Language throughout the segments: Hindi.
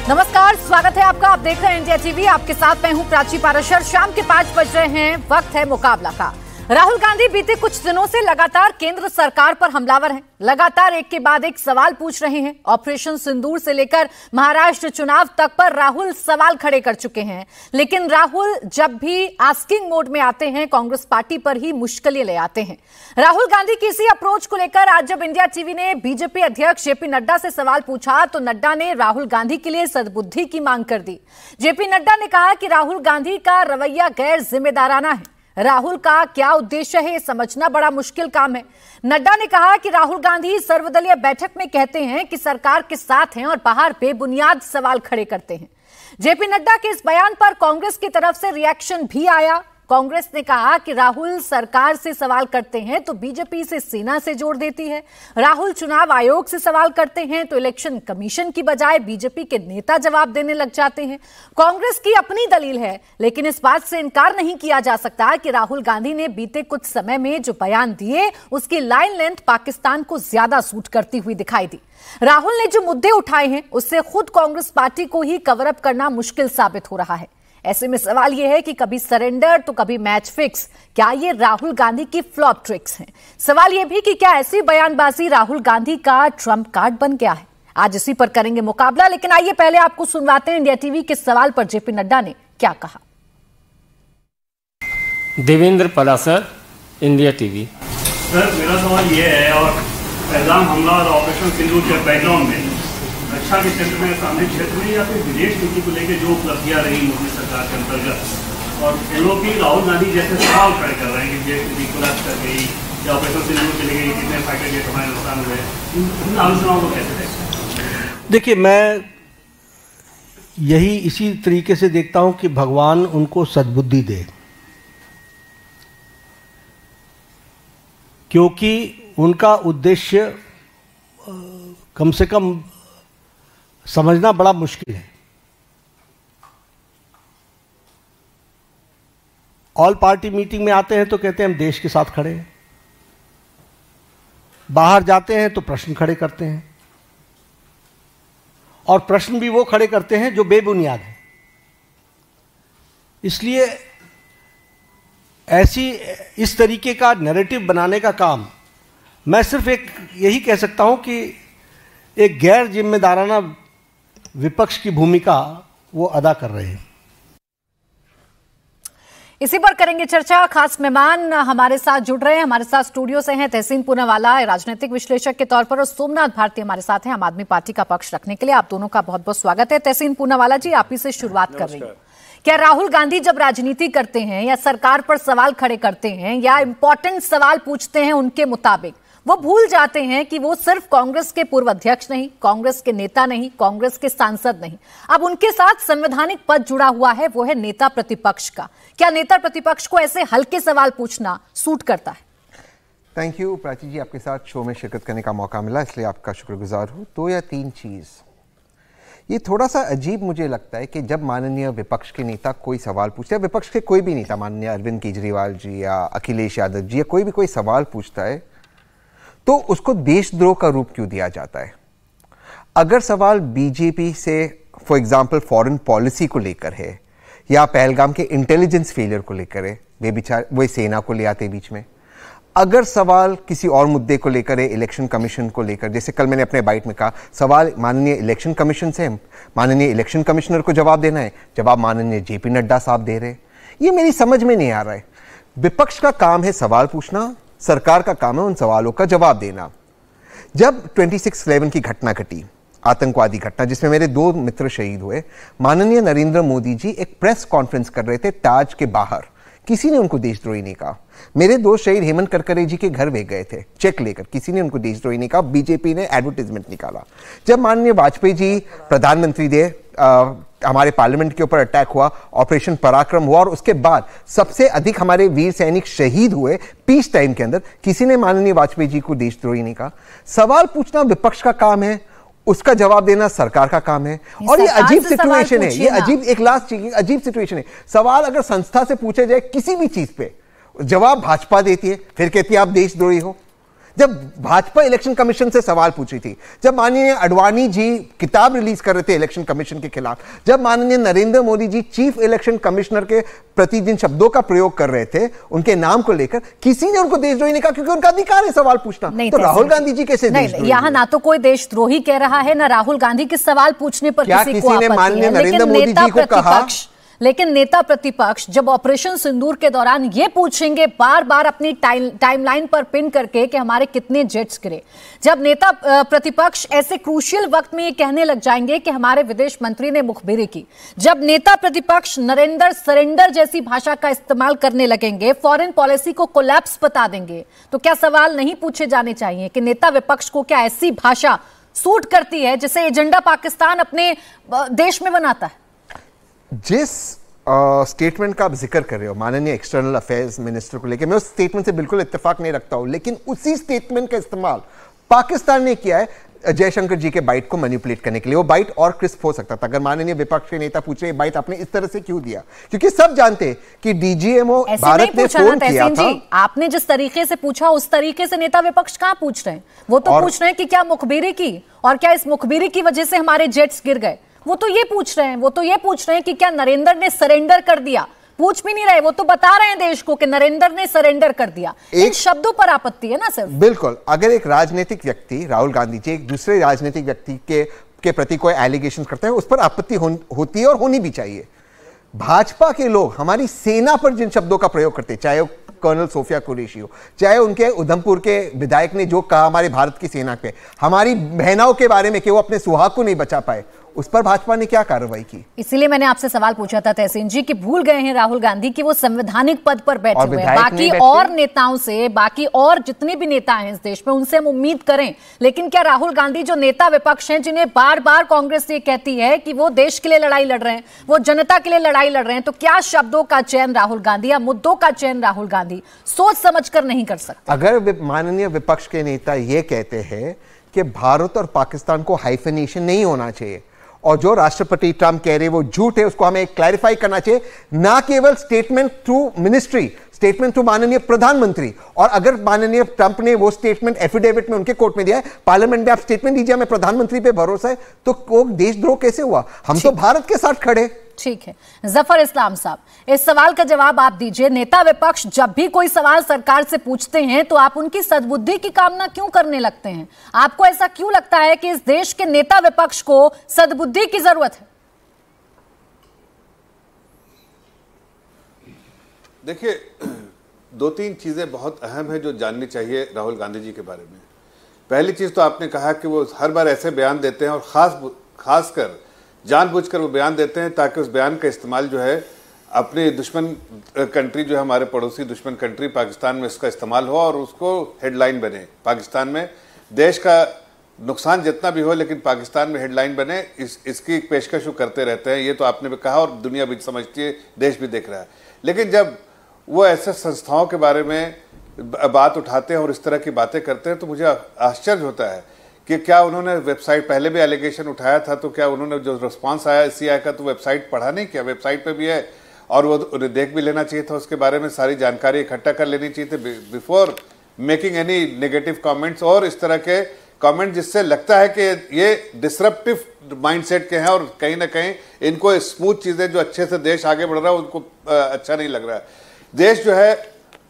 नमस्कार, स्वागत है आपका। आप देख रहे हैं इंडिया टीवी। आपके साथ मैं हूं प्राची पाराशर। शाम के 5 बज रहे हैं, वक्त है मुकाबला का। राहुल गांधी बीते कुछ दिनों से लगातार केंद्र सरकार पर हमलावर हैं। लगातार एक के बाद एक सवाल पूछ रहे हैं। ऑपरेशन सिंदूर से लेकर महाराष्ट्र चुनाव तक पर राहुल सवाल खड़े कर चुके हैं। लेकिन राहुल जब भी आस्किंग मोड में आते हैं, कांग्रेस पार्टी पर ही मुश्किलें ले आते हैं। राहुल गांधी की इसी अप्रोच को लेकर आज जब इंडिया टीवी ने बीजेपी अध्यक्ष जेपी नड्डा से सवाल पूछा तो नड्डा ने राहुल गांधी के लिए सद्बुद्धि की मांग कर दी। जेपी नड्डा ने कहा कि राहुल गांधी का रवैया गैर जिम्मेदाराना है। राहुल का क्या उद्देश्य है, समझना बड़ा मुश्किल काम है। नड्डा ने कहा कि राहुल गांधी सर्वदलीय बैठक में कहते हैं कि सरकार के साथ हैं और बाहर बेबुनियाद सवाल खड़े करते हैं। जेपी नड्डा के इस बयान पर कांग्रेस की तरफ से रिएक्शन भी आया। कांग्रेस ने कहा कि राहुल सरकार से सवाल करते हैं तो बीजेपी से सेना से जोड़ देती है। राहुल चुनाव आयोग से सवाल करते हैं तो इलेक्शन कमीशन की बजाय बीजेपी के नेता जवाब देने लग जाते हैं। कांग्रेस की अपनी दलील है, लेकिन इस बात से इनकार नहीं किया जा सकता कि राहुल गांधी ने बीते कुछ समय में जो बयान दिए उसकी लाइन लेंथ पाकिस्तान को ज्यादा सूट करती हुई दिखाई दी। राहुल ने जो मुद्दे उठाए हैं उससे खुद कांग्रेस पार्टी को ही कवर अप करना मुश्किल साबित हो रहा है। ऐसे में सवाल यह है कि कभी सरेंडर तो कभी मैच फिक्स। क्या ये राहुल गांधी की फ्लॉप ट्रिक्स हैं? सवाल यह भी कि क्या ऐसी बयानबाजी राहुल गांधी का ट्रम्प कार्ड बन गया है? आज इसी पर करेंगे मुकाबला, लेकिन आइए पहले आपको सुनवाते हैं इंडिया टीवी के सवाल पर जेपी नड्डा ने क्या कहा। Devendra Palasar, India TV. Sir, मेरा सवाल ये है, और पहलगाम हमला और ऑपरेशन सिंदूर के बैकग्राउंड में रक्षा के क्षेत्र में, सामरिक क्षेत्र में या फिर विदेश नीति को लेकर जो उपलब्धियां रही मोदी सरकार के अंतर्गत, और इन लोग भी राहुल गांधी जैसे सवाल खड़े कर रहे हैं कि विदेश नीति कोलैप्स कर गई या ऑपरेशन सिंदूर चली गई, कितने फाइटर जेट हमारे नुकसान हुए, इन आलोचनाओं को कैसे देखते? देखिए, मैं यही इसी तरीके से देखता हूं कि भगवान उनको सद्बुद्धि दे, क्योंकि उनका उद्देश्य कम से कम समझना बड़ा मुश्किल है। ऑल पार्टी मीटिंग में आते हैं तो कहते हैं हम देश के साथ खड़े हैं, बाहर जाते हैं तो प्रश्न खड़े करते हैं, और प्रश्न भी वो खड़े करते हैं जो बेबुनियाद है। इसलिए इस तरीके का नैरेटिव बनाने का काम, मैं सिर्फ एक यही कह सकता हूं कि एक गैर जिम्मेदाराना विपक्ष की भूमिका वो अदा कर रहे हैं। इसी पर करेंगे चर्चा। खास मेहमान हमारे साथ जुड़ रहे हैं। हमारे साथ स्टूडियो से हैं तहसीन पूनावाला, राजनीतिक विश्लेषक के तौर पर, और सोमनाथ भारती हमारे साथ हैं आम आदमी पार्टी का पक्ष रखने के लिए। आप दोनों का बहुत बहुत स्वागत है। तहसीन पूनावाला जी, आप ही से शुरुआत कर रही हूं। क्या राहुल गांधी जब राजनीति करते हैं या सरकार पर सवाल खड़े करते हैं या इंपॉर्टेंट सवाल पूछते हैं, उनके मुताबिक वो भूल जाते हैं कि वो सिर्फ कांग्रेस के पूर्व अध्यक्ष नहीं, कांग्रेस के नेता नहीं, कांग्रेस के सांसद नहीं, अब उनके साथ संवैधानिक पद जुड़ा हुआ है, वो है नेता प्रतिपक्ष का। क्या नेता प्रतिपक्ष को ऐसे हल्के सवाल पूछना सूट करता है? थैंक यू प्राची जी, आपके साथ शो में शिरकत करने का मौका मिला, इसलिए आपका शुक्रगुजार हूँ। 2 या 3 चीज़ ये थोड़ा सा अजीब मुझे लगता है कि जब माननीय विपक्ष के नेता कोई सवाल पूछते हैं, विपक्ष के कोई भी नेता, माननीय अरविंद केजरीवाल जी या अखिलेश यादव जी या कोई भी कोई सवाल पूछता है, तो उसको देशद्रोह का रूप क्यों दिया जाता है? अगर सवाल बीजेपी से फॉर एग्जांपल फॉरेन पॉलिसी को लेकर है या पहलगाम के इंटेलिजेंस फेलियर को लेकर है, वो सेना को ले आते बीच में। अगर सवाल किसी और मुद्दे को लेकर है, इलेक्शन कमीशन को लेकर, जैसे कल मैंने अपने बाइट में कहा, सवाल माननीय इलेक्शन कमीशन से, माननीय इलेक्शन कमिश्नर को जवाब देना है, जवाब माननीय जेपी नड्डा साहब दे रहे हैं। ये मेरी समझ में नहीं आ रहा है। विपक्ष का काम है सवाल पूछना, सरकार का काम है उन सवालों का जवाब देना। जब 26/11 की घटना घटी, आतंकवादी घटना जिसमें मेरे 2 मित्र शहीद हुए, माननीय नरेंद्र मोदी जी एक प्रेस कॉन्फ्रेंस कर रहे थे ताज के बाहर, किसी ने उनको देशद्रोही नहीं कहा। मेरे 2 शहीद हेमंत करकरे जी के घर वे गए थे चेक लेकर, किसी ने उनको देशद्रोही नहीं कहा। बीजेपी ने एडवर्टाइजमेंट निकाला। जब माननीय वाजपेयी जी प्रधानमंत्री थे, हमारे पार्लियामेंट के ऊपर अटैक हुआ, ऑपरेशन पराक्रम हुआ, और उसके बाद सबसे अधिक हमारे वीर सैनिक शहीद हुए पीस टाइम के अंदर, किसी ने माननीय वाजपेयी जी को देशद्रोही नहीं कहा। सवाल पूछना विपक्ष का काम है, उसका जवाब देना सरकार का काम है। और ये अजीब सिचुएशन है, ये अजीब, एक लास्ट चीज, अजीब सिचुएशन है। सवाल अगर संस्था से पूछे जाए किसी भी चीज पे, जवाब भाजपा देती है, फिर कहती है आप देशद्रोही हो। जब भाजपा इलेक्शन कमीशन से सवाल पूछी थी, जब माननीय अडवाणी जी किताब रिलीज कर रहे थे इलेक्शन कमीशन के खिलाफ, जब माननीय Narendra Modi ji chief election commissioner के प्रति जिन शब्दों का प्रयोग कर रहे थे उनके नाम को लेकर, किसी ने उनको देशद्रोही नहीं कहा, क्योंकि उनका अधिकार है सवाल पूछना। तो राहुल गांधी जी कैसे देशद्रोही? यहाँ ना तो कोई देशद्रोही कह रहा है, ना राहुल गांधी के सवाल पूछने पर किसी को आपत्ति है, नरेंद्र मोदी जी को कहा, लेकिन नेता प्रतिपक्ष जब ऑपरेशन सिंदूर के दौरान ये पूछेंगे बार बार अपनी टाइमलाइन पर पिन करके कि हमारे कितने जेट्स गिरे, जब नेता प्रतिपक्ष ऐसे क्रूशियल वक्त में ये कहने लग जाएंगे कि हमारे विदेश मंत्री ने मुखबिरी की, जब नेता प्रतिपक्ष नरेंद्र सरेंडर जैसी भाषा का इस्तेमाल करने लगेंगे, फॉरेन पॉलिसी को कोलैप्स बता देंगे, तो क्या सवाल नहीं पूछे जाने चाहिए कि नेता विपक्ष को क्या ऐसी भाषा सूट करती है जिसे एजेंडा पाकिस्तान अपने देश में बनाता है? जिस स्टेटमेंट का आप जिक्र कर रहे हो माननीय एक्सटर्नल अफेयर्स मिनिस्टर को लेकर, मैं उस स्टेटमेंट से बिल्कुल इत्तेफाक नहीं रखता हूं, लेकिन उसी स्टेटमेंट का इस्तेमाल पाकिस्तान ने किया है जयशंकर जी के बाइट को मैनिपुलेट करने के लिए। वो बाइट और क्रिस्प हो सकता था अगर माननीय विपक्ष के नेता पूछ रहे बाइट आपने इस तरह से क्यों दिया, क्योंकि सब जानते कि डीजीएमओ भारत ने फोन किया था। आपने जिस तरीके से पूछा उस तरीके से नेता विपक्ष कहां पूछ रहे हैं? वो तो पूछ रहे हैं कि क्या मुखबिरी की, और क्या इस मुखबिरी की वजह से हमारे जेट्स गिर गए, वो तो ये पूछ रहे हैं कि क्या नरेंद्र ने सरेंडर कर दिया। पूछ भी नहीं रहे, वो तो बता रहे हैं देश को कि नरेंद्र ने सरेंडर कर दिया। इन शब्दों पर आपत्ति है ना सर? बिल्कुल। अगर एक राजनीतिक व्यक्ति राहुल गांधी जी एक दूसरे राजनीतिक व्यक्ति के प्रति कोई एलिगेशन करते हैं, उस पर आपत्ति होती है और होनी भी चाहिए। भाजपा के लोग हमारी सेना पर जिन शब्दों का प्रयोग करते हैं, चाहे वो कर्नल सोफिया कुरैशी हो, चाहे उनके उधमपुर के विधायक ने जो कहा हमारे भारत की सेना पे, हमारी बहनों के बारे में कि वो अपने सुहाग को नहीं बचा पाए, उस पर भाजपा ने क्या कार्रवाई की? इसीलिए मैंने आपसे सवाल पूछा था तहसीन जी कि भूल गए हैं राहुल गांधी कि वो संवैधानिक पद पर बैठे हुए हैं। बाकी और नेताओं से, बाकी और जितने भी नेता हैं इस देश में, उनसे हम उम्मीद करें, लेकिन क्या राहुल गांधी जो नेता विपक्ष हैं, जिन्हें बार बार कांग्रेस ये कहती है कि वो देश के लिए लड़ाई लड़ रहे हैं, वो जनता के लिए लड़ाई लड़ रहे हैं, तो क्या शब्दों का चयन राहुल गांधी या मुद्दों का चयन राहुल गांधी सोच समझ कर नहीं कर सकते? अगर माननीय विपक्ष के नेता ये कहते हैं कि भारत और पाकिस्तान को हाइफेनेशन नहीं होना चाहिए, और जो राष्ट्रपति ट्रंप कह रहे हैं वो झूठ है, उसको हमें क्लैरिफाई करना चाहिए, ना केवल statement to ministry, statement to माननीय प्रधानमंत्री। और अगर माननीय ट्रंप ने वो स्टेटमेंट एफिडेविट में उनके कोर्ट में दिया है, पार्लियामेंट में आप स्टेटमेंट दीजिए हमें प्रधानमंत्री पे भरोसा है, तो वो देशद्रोह कैसे हुआ? हम तो भारत के साथ खड़े। ठीक है, जफर इस्लाम साहब, इस सवाल का जवाब आप दीजिए। नेता विपक्ष जब भी कोई सवाल सरकार से पूछते हैं तो आप उनकी सद्बुद्धि की कामना क्यों करने लगते हैं? आपको ऐसा क्यों लगता है कि इस देश के नेता विपक्ष को सद्बुद्धि की जरूरत है? देखिए, दो तीन चीजें बहुत अहम है जो जाननी चाहिए राहुल गांधी जी के बारे में। पहली चीज तो आपने कहा कि वो हर बार ऐसे बयान देते हैं, और खासकर जानबूझकर वो बयान देते हैं ताकि उस बयान का इस्तेमाल जो है अपनी दुश्मन कंट्री, जो है हमारे पड़ोसी दुश्मन कंट्री पाकिस्तान में, इसका इस्तेमाल हो और उसको हेडलाइन बने। पाकिस्तान में देश का नुकसान जितना भी हो, लेकिन पाकिस्तान में हेडलाइन बने, इसकी पेशकश वो करते रहते हैं। ये तो आपने भी कहा और दुनिया भी समझती है, देश भी देख रहा है। लेकिन जब वो ऐसे संस्थाओं के बारे में बात उठाते हैं और इस तरह की बातें करते हैं, तो मुझे आश्चर्य होता है कि क्या उन्होंने वेबसाइट, पहले भी एलिगेशन उठाया था, तो क्या उन्होंने जो रिस्पांस आया सीआई का, तो वेबसाइट पढ़ा नहीं? क्या वेबसाइट पे भी है, और वो उन्हें देख भी लेना चाहिए था, उसके बारे में सारी जानकारी इकट्ठा कर लेनी चाहिए थी before making any negative comments, और इस तरह के कमेंट जिससे लगता है कि ये डिसरप्टिव माइंडसेट के हैं और कहीं ना कहीं इनको स्मूथ चीज़ें जो अच्छे से देश आगे बढ़ रहा है उनको अच्छा नहीं लग रहा है। देश जो है,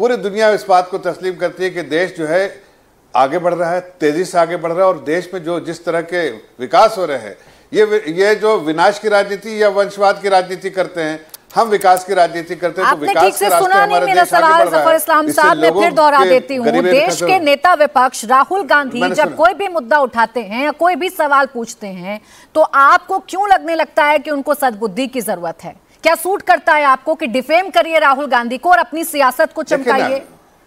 पूरी दुनिया इस बात को तस्लीम करती है कि देश जो है आगे बढ़ रहा है, तेजी से आगे बढ़ रहा है, और देश में जो जिस तरह के विकास हो रहे हैं, ये जो विनाश की राजनीति या वंशवाद की राजनीति करते हैं, हम विकास की राजनीति करते हैं, तो विकास के रास्ते हमारा देश आगे बढ़ रहा है। इस्लाम साहब, मैं फिर दोहरा देती हूँ, देश के नेता विपक्ष राहुल गांधी जब कोई भी मुद्दा उठाते हैं या कोई भी सवाल पूछते हैं, तो आपको क्यों लगने लगता है कि उनको सद्बुद्धि की जरूरत है? क्या सूट करता है आपको कि डिफेम करिए राहुल गांधी को और अपनी सियासत को चमकाइए?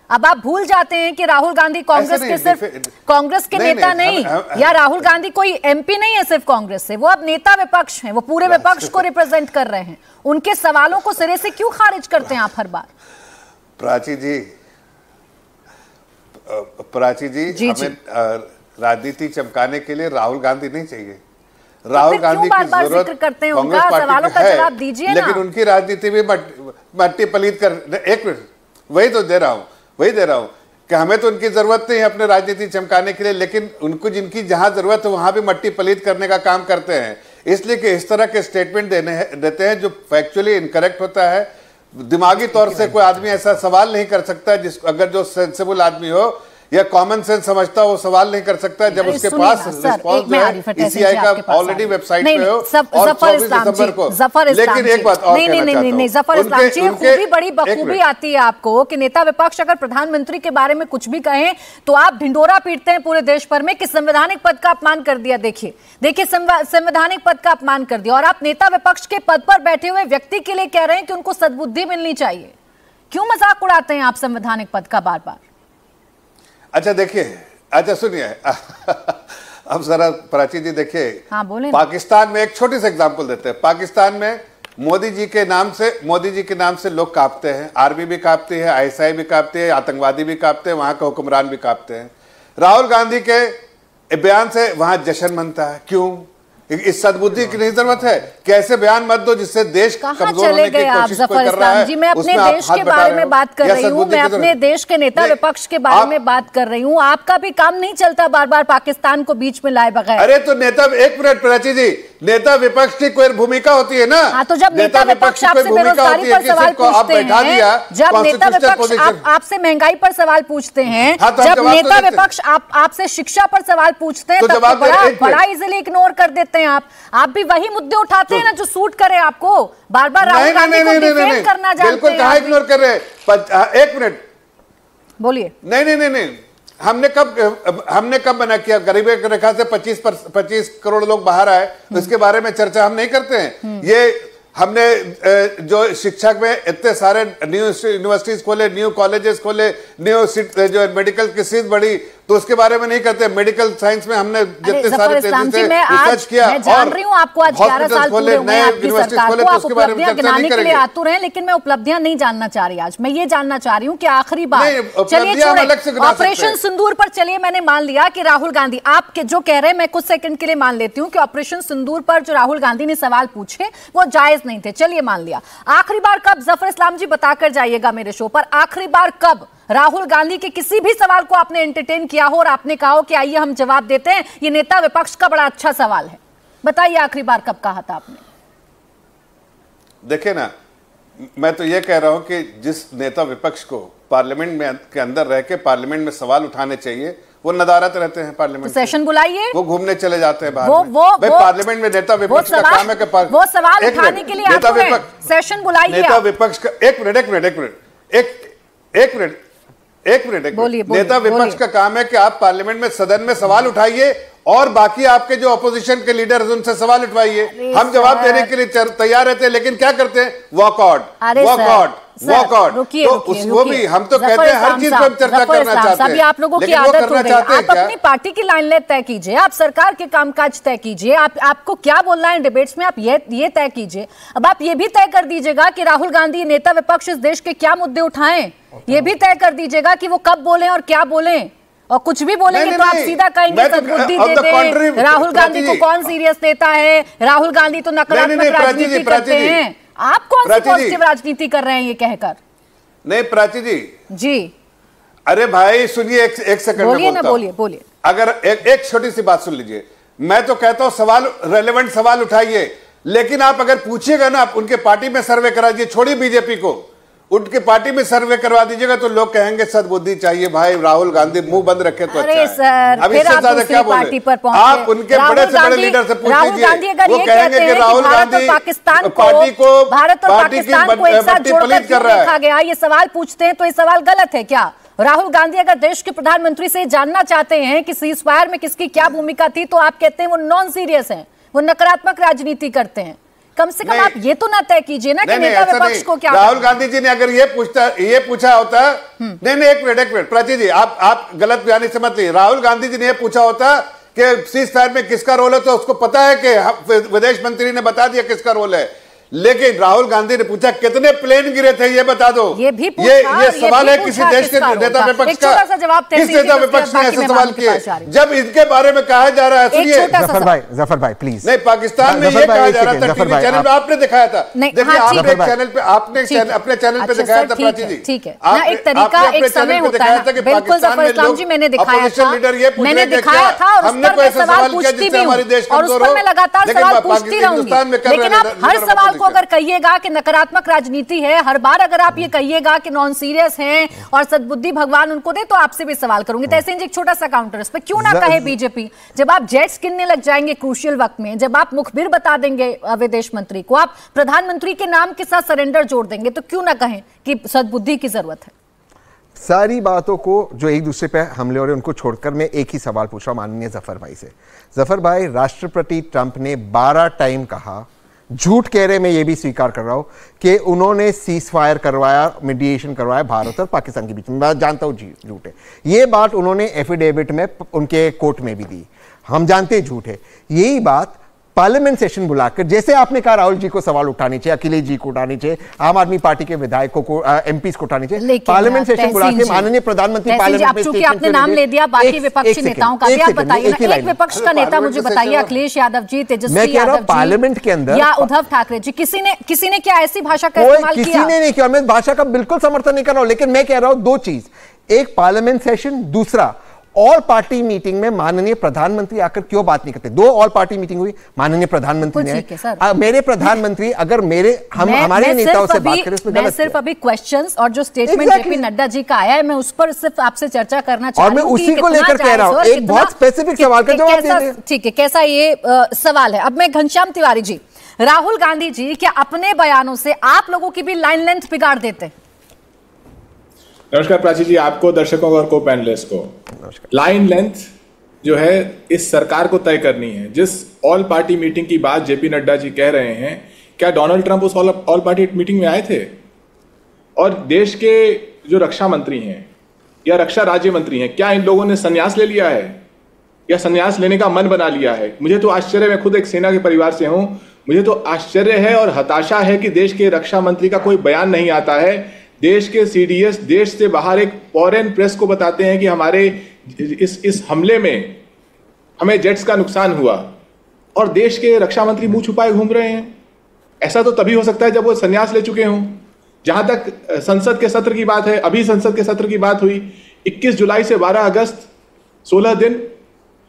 अब आप भूल जाते हैं कि राहुल गांधी कांग्रेस के सिर्फ कांग्रेस के नेता नहीं, या राहुल गांधी कोई एमपी नहीं है सिर्फ कांग्रेस से, वो अब नेता विपक्ष हैं, वो पूरे विपक्ष को रिप्रेजेंट कर रहे हैं। उनके सवालों को सिरे से क्यों खारिज करते हैं आप हर बार? प्राची जी, हमें राजनीति चमकाने के लिए राहुल गांधी नहीं चाहिए। राहुल गांधी की जरूरत कांग्रेस पार्टी का है, लेकिन उनकी राजनीति भी मट्टी पलीत कर, एक मिनट, वही दे रहा हूं कि हमें तो उनकी जरूरत नहीं है अपने राजनीति चमकाने के लिए, लेकिन उनको जिनकी जहां जरूरत है वहां भी मट्टी पलीत करने का काम करते हैं। इसलिए कि इस तरह के स्टेटमेंट देते हैं जो फैक्चुअली इनकरेक्ट होता है। दिमागी तौर से कोई आदमी ऐसा सवाल नहीं कर सकता अगर जो सेंसिबल आदमी हो या कॉमन सेंस समझता वो सवाल नहीं कर सकता जब उसके पास रिस्पॉन्स जो है ईसीआई का ऑलरेडी वेबसाइट पे हो और 24 दिसंबर को। लेकिन एक बात और नहीं जफर इस्लाम जी, खूबी बड़ी बखूबी आती है आपको कि नेता विपक्ष अगर प्रधानमंत्री के बारे में कुछ भी कहें तो आप ढिंडोरा पीटते हैं पूरे देश भर में कि संवैधानिक पद का अपमान कर दिया। देखिए संवैधानिक पद का अपमान कर दिया और आप नेता विपक्ष के पद पर बैठे हुए व्यक्ति के लिए कह रहे हैं कि उनको सद्बुद्धि मिलनी चाहिए। क्यों मजाक उड़ाते हैं आप संवैधानिक पद का बार बार? अच्छा देखिए, अच्छा सुनिए अब जरा प्राची जी देखिए, हाँ, बोले। पाकिस्तान में एक छोटी सी एग्जांपल देते हैं। पाकिस्तान में मोदी जी के नाम से लोग कांपते हैं, आर्मी भी कांपती है, आईएसआई भी कांपती है, आतंकवादी भी कांपते हैं, वहां के हुक्मरान भी कांपते हैं। राहुल गांधी के बयान से वहां जश्न मनता है। क्यों? इस सद्बुद्धि की नहीं जरूरत है। कैसे बयान मत दो जिससे देश कमजोर होने की कोशिश कोई कर रहा है। जी, मैं अपने देश के बारे में बात कर रही हूँ, मैं अपने देश के नेता विपक्ष के बारे में बात कर रही हूँ। आपका भी काम नहीं चलता बार बार पाकिस्तान को बीच में लाए बगैर। अरे तो नेता, एक मिनट प्राची जी, नेता विपक्ष की कोई भूमिका होती है ना। हाँ, तो जब नेता विपक्ष आपसे बेरोजगारी पर सवाल पूछते हैं, जब नेता विपक्ष आपसे महंगाई पर सवाल पूछते हैं, जब नेता विपक्ष आपसे शिक्षा पर सवाल पूछते हैं, तब बड़ा इजीली इग्नोर कर देते हैं आप भी वही मुद्दे उठाते हैं ना जो सूट करे आपको। बार बार राहुल गांधी को डिफेंड करना जानते हैं। बिल्कुल कहाँ इग्नोर कर रहे हैं। एक मिनट बोलिए। नहीं, हमने कब मना किया? गरीबी रेखा से 25 करोड़ लोग बाहर आए, इसके बारे में चर्चा हम नहीं करते हैं। ये हमने जो शिक्षा में इतने सारे न्यू यूनिवर्सिटीज खोले, न्यू कॉलेजेस खोले, न्यू जो मेडिकल की सीट बढ़ी, तो उसके बारे में नहीं करते। मेडिकल साइंस में हमने जितने सारे तेजी से रिसर्च किया मैं जान रही हूँ आपको आज 11 साल पूरे हुए हैं आपकी सरकार को, आप उपलब्धियां गिनाने के लिए आतुर हैं, लेकिन मैं उपलब्धियां नहीं जानना चाह रही। आज मैं ये जानना चाह रही हूँ कि आखिरी बार, चलिए ऑपरेशन सिंदूर पर चलिए, मैंने मान लिया कि राहुल गांधी, आप जो कह रहे हैं मैं कुछ सेकंड के लिए मान लेती हूँ कि ऑपरेशन सिंदूर पर जो राहुल गांधी ने सवाल पूछे वो जायज नहीं थे, चलिए मान लिया। आखिरी बार कब, जफर इस्लाम जी बताकर जाइएगा मेरे शो पर, आखिरी बार कब राहुल गांधी के किसी भी सवाल को आपने एंटरटेन किया हो और आपने कहा हो कि आइए हम जवाब देते हैं, ये नेता विपक्ष का बड़ा अच्छा सवाल है? बताइए आखिरी बार कब कहा था आपने? देखिए ना, मैं तो ये कह रहा हूं कि जिस नेता विपक्ष को पार्लियामेंट में के अंदर रह के पार्लियामेंट में सवाल उठाने चाहिए वो नदारत रहते हैं पार्लियामेंट, तो सेशन बुलाइए, वो घूमने चले जाते हैं बाहर। भाई पार्लियामेंट में नेता विपक्ष का काम है कि वो सवाल उठाने के लिए नेता विपक्ष सेशन बुलाइए। नेता विपक्ष का एक मिनट नेता विपक्ष का काम है कि आप पार्लियामेंट में सदन में सवाल उठाइए और बाकी आपके जो अपोजिशन के लीडर उनसे सवाल उठवाइए। हम जवाब देने के लिए तैयार रहते हैं, लेकिन क्या करते हैं? वॉकआउट। वो भी हम तो कहते हैं हर चीज पर चर्चा करना चाहते हैं। अभी आप लोगों की आदत हो गई, आप अपनी पार्टी की लाइन तय कीजिए, आप सरकार के कामकाज तय कीजिए, आपको क्या बोलना है डिबेट्स में आप ये तय कीजिए। अब आप ये भी तय कर दीजिएगा कि राहुल गांधी नेता विपक्ष इस देश के क्या मुद्दे उठाएं, ये भी तय कर दीजिएगा कि वो कब बोलें और क्या बोलें। और कुछ भी बोलेंगे तो आप सीधा कहेंगे सद्बुद्धि दे दें, राहुल गांधी को कौन सीरियस लेता है, राहुल गांधी तो नकारात्मक राजनीति करते हैं। आप कौन सी पॉजिटिव राजनीति कर रहे हैं ये कहकर? नहीं प्राची जी, अरे भाई सुनिए, एक सेकंड बोलिए ना, बोलिए। अगर एक छोटी सी बात सुन लीजिए, मैं तो कहता हूं सवाल, रेलेवेंट सवाल उठाइए, लेकिन आप अगर पूछिएगा ना, आप उनके पार्टी में सर्वे करा दीजिए, छोड़िए बीजेपी को, उनके पार्टी में सर्वे करवा दीजिएगा तो लोग कहेंगे सद्बुद्धि चाहिए भाई, राहुल गांधी मुंह बंद रखे तो अच्छा है। सर, अब इससे ज्यादा क्या बोले? आप उनके बड़े से बड़े लीडर से पूछ लीजिए, वो कहेंगे कि राहुल गांधी पार्टी को एक साथ जोड़कर क्यों देखा गया? ये सवाल पूछते हैं तो ये सवाल गलत है क्या? राहुल गांधी अगर देश के प्रधानमंत्री से जानना चाहते हैं कि सीज फायर में किसकी क्या भूमिका थी, तो आप कहते हैं वो नॉन सीरियस हैं, वो नकारात्मक राजनीति करते हैं। कम से कम आप ये तो ना तय कीजिए ना कि नेता विपक्ष को क्या। राहुल गांधी जी ने अगर ये पूछा होता, नहीं एक मिनट प्राची जी, आप गलत बयानी से मत लीजिए। राहुल गांधी जी ने ये पूछा होता कि सीज फायर में किसका रोल है, तो उसको पता है कि विदेश मंत्री ने बता दिया किसका रोल है। लेकिन राहुल गांधी ने पूछा कितने प्लेन गिरे थे ये बता दो। ये भी ये सवाल है किसी देश के नेता विपक्ष का। किस नेता विपक्ष ने ऐसे सवाल किए जब इनके बारे में कहा जा रहा है? सुनिए जफर भाई प्लीज। नहीं, पाकिस्तान में ये कहा जा रहा था, टीवी चैनल में आपने दिखाया था। देखिए आपने चैनल पे, आपने अपने चैनल पे दिखाया था प्राची जी। ठीक है ना, एक तरीका, एक समय होता है। बिल्कुल जफर इस्लाम जी, मैंने दिखाया था, मैंने दिखाया था और उस पर मैं सवाल पूछती भी हूँ और उस पर मैं लगातार सवाल पूछती रहूंगी। लेकिन आप हर सवाल को अगर कहिएगा कि नकारात्मक राजनीति है, हर बार अगर आप ये कहिएगा कि नॉन सीरियस हैं और सद्बुद्धि भगवान उनको दे, तो आपसे भी सवाल करूंगी। तो ऐसे एक छोटा सा काउंटर इस पर क्यों ना कहे बीजेपी, जब आप जेट्स किनने लग जाएंगे क्रूशियल वक्त में, जब आप मुखबिर बता देंगे विदेश मंत्री को, आप प्रधानमंत्री के नाम के साथ सरेंडर जोड़ देंगे, तो क्यों ना कहें कि सद्बुद्धि की जरूरत है। सारी बातों को जो एक दूसरे पे हमले हो रहे हैं उनको छोड़कर मैं एक ही सवाल पूछ रहा हूं माननीय जफर भाई से। जफर भाई, राष्ट्रपति ट्रंप ने 12 टाइम कहा, झूठ कह रहे, मैं ये भी स्वीकार कर रहा हूं कि उन्होंने सीज फायर करवाया, मीडिएशन करवाया भारत और पाकिस्तान के बीच में। मैं जानता हूं झूठ है, ये बात उन्होंने एफिडेविट में उनके कोर्ट में भी दी, हम जानते हैं झूठ है। यही बात पार्लियामेंट सेशन बुलाकर, जैसे आपने कहा राहुल जी को सवाल उठानी चाहिए, अखिलेश जी को उठानी चाहिए, आम आदमी पार्टी के विधायकों को, एमपीज को उठानी चाहिए, पार्लियामेंट सेशन बुलाकर माननीय प्रधानमंत्री पार्लियामेंट में चूंकि आपने नाम ले दिया, बाकी विपक्षी नेताओं का भी आप बताइए ना। एक विपक्ष का नेता मुझे बताइए, अखिलेश यादव जी, तेजस्वी यादव जी, पार्लियामेंट के अंदर या उद्धव ठाकरे जी, किसी ने क्या ऐसी भाषा का इस्तेमाल किया? किसी ने नहीं किया। मैं भाषा का बिल्कुल समर्थन नहीं कर रहा हूं, लेकिन मैं कह रहा हूं दो चीज, एक पार्लियामेंट सेशन, दूसरा ऑल पार्टी मीटिंग में माननीय प्रधानमंत्री आकर क्यों बात नहीं करते? 2 ऑल पार्टी मीटिंग हुई, माननीय प्रधानमंत्री ने, मेरे प्रधानमंत्री अगर हमारे नेताओं से बात करें उसमें गलत। सिर्फ अभी क्वेश्चंस और जो स्टेटमेंट जेपी नड्डा जी का आया है, मैं उस पर सिर्फ आपसे चर्चा करना चाहती हूं, और मैं उसी को लेकर कह रहा हूं, एक बहुत स्पेसिफिक सवाल का जवाब दीजिए। ठीक है, कैसा ये सवाल है? अब मैं घनश्याम तिवारी जी, राहुल गांधी जी क्या अपने बयानों से आप लोगों की भी लाइन लेंथ बिगाड़ देते हैं? नमस्कार प्राची जी, आपको, दर्शकों और को पैनलिस्ट को। लाइन लेंथ जो है इस सरकार को तय करनी है। जिस ऑल पार्टी मीटिंग की बात जेपी नड्डा जी कह रहे हैं, क्या डोनाल्ड ट्रंप उस ऑल पार्टी मीटिंग में आए थे? और देश के जो रक्षा मंत्री हैं या रक्षा राज्य मंत्री हैं, क्या इन लोगों ने संन्यास ले लिया है या संन्यास लेने का मन बना लिया है? मुझे तो आश्चर्य, मैं खुद एक सेना के परिवार से हूं, मुझे तो आश्चर्य है और हताशा है कि देश के रक्षा मंत्री का कोई बयान नहीं आता है। देश के सीडीएस देश से बाहर एक फॉरेन प्रेस को बताते हैं कि हमारे इस हमले में हमें जेट्स का नुकसान हुआ, और देश के रक्षा मंत्री मुंह छुपाए घूम रहे हैं। ऐसा तो तभी हो सकता है जब वो संन्यास ले चुके हों। जहां तक संसद के सत्र की बात है, अभी संसद के सत्र की बात हुई, 21 जुलाई से 12 अगस्त 16 दिन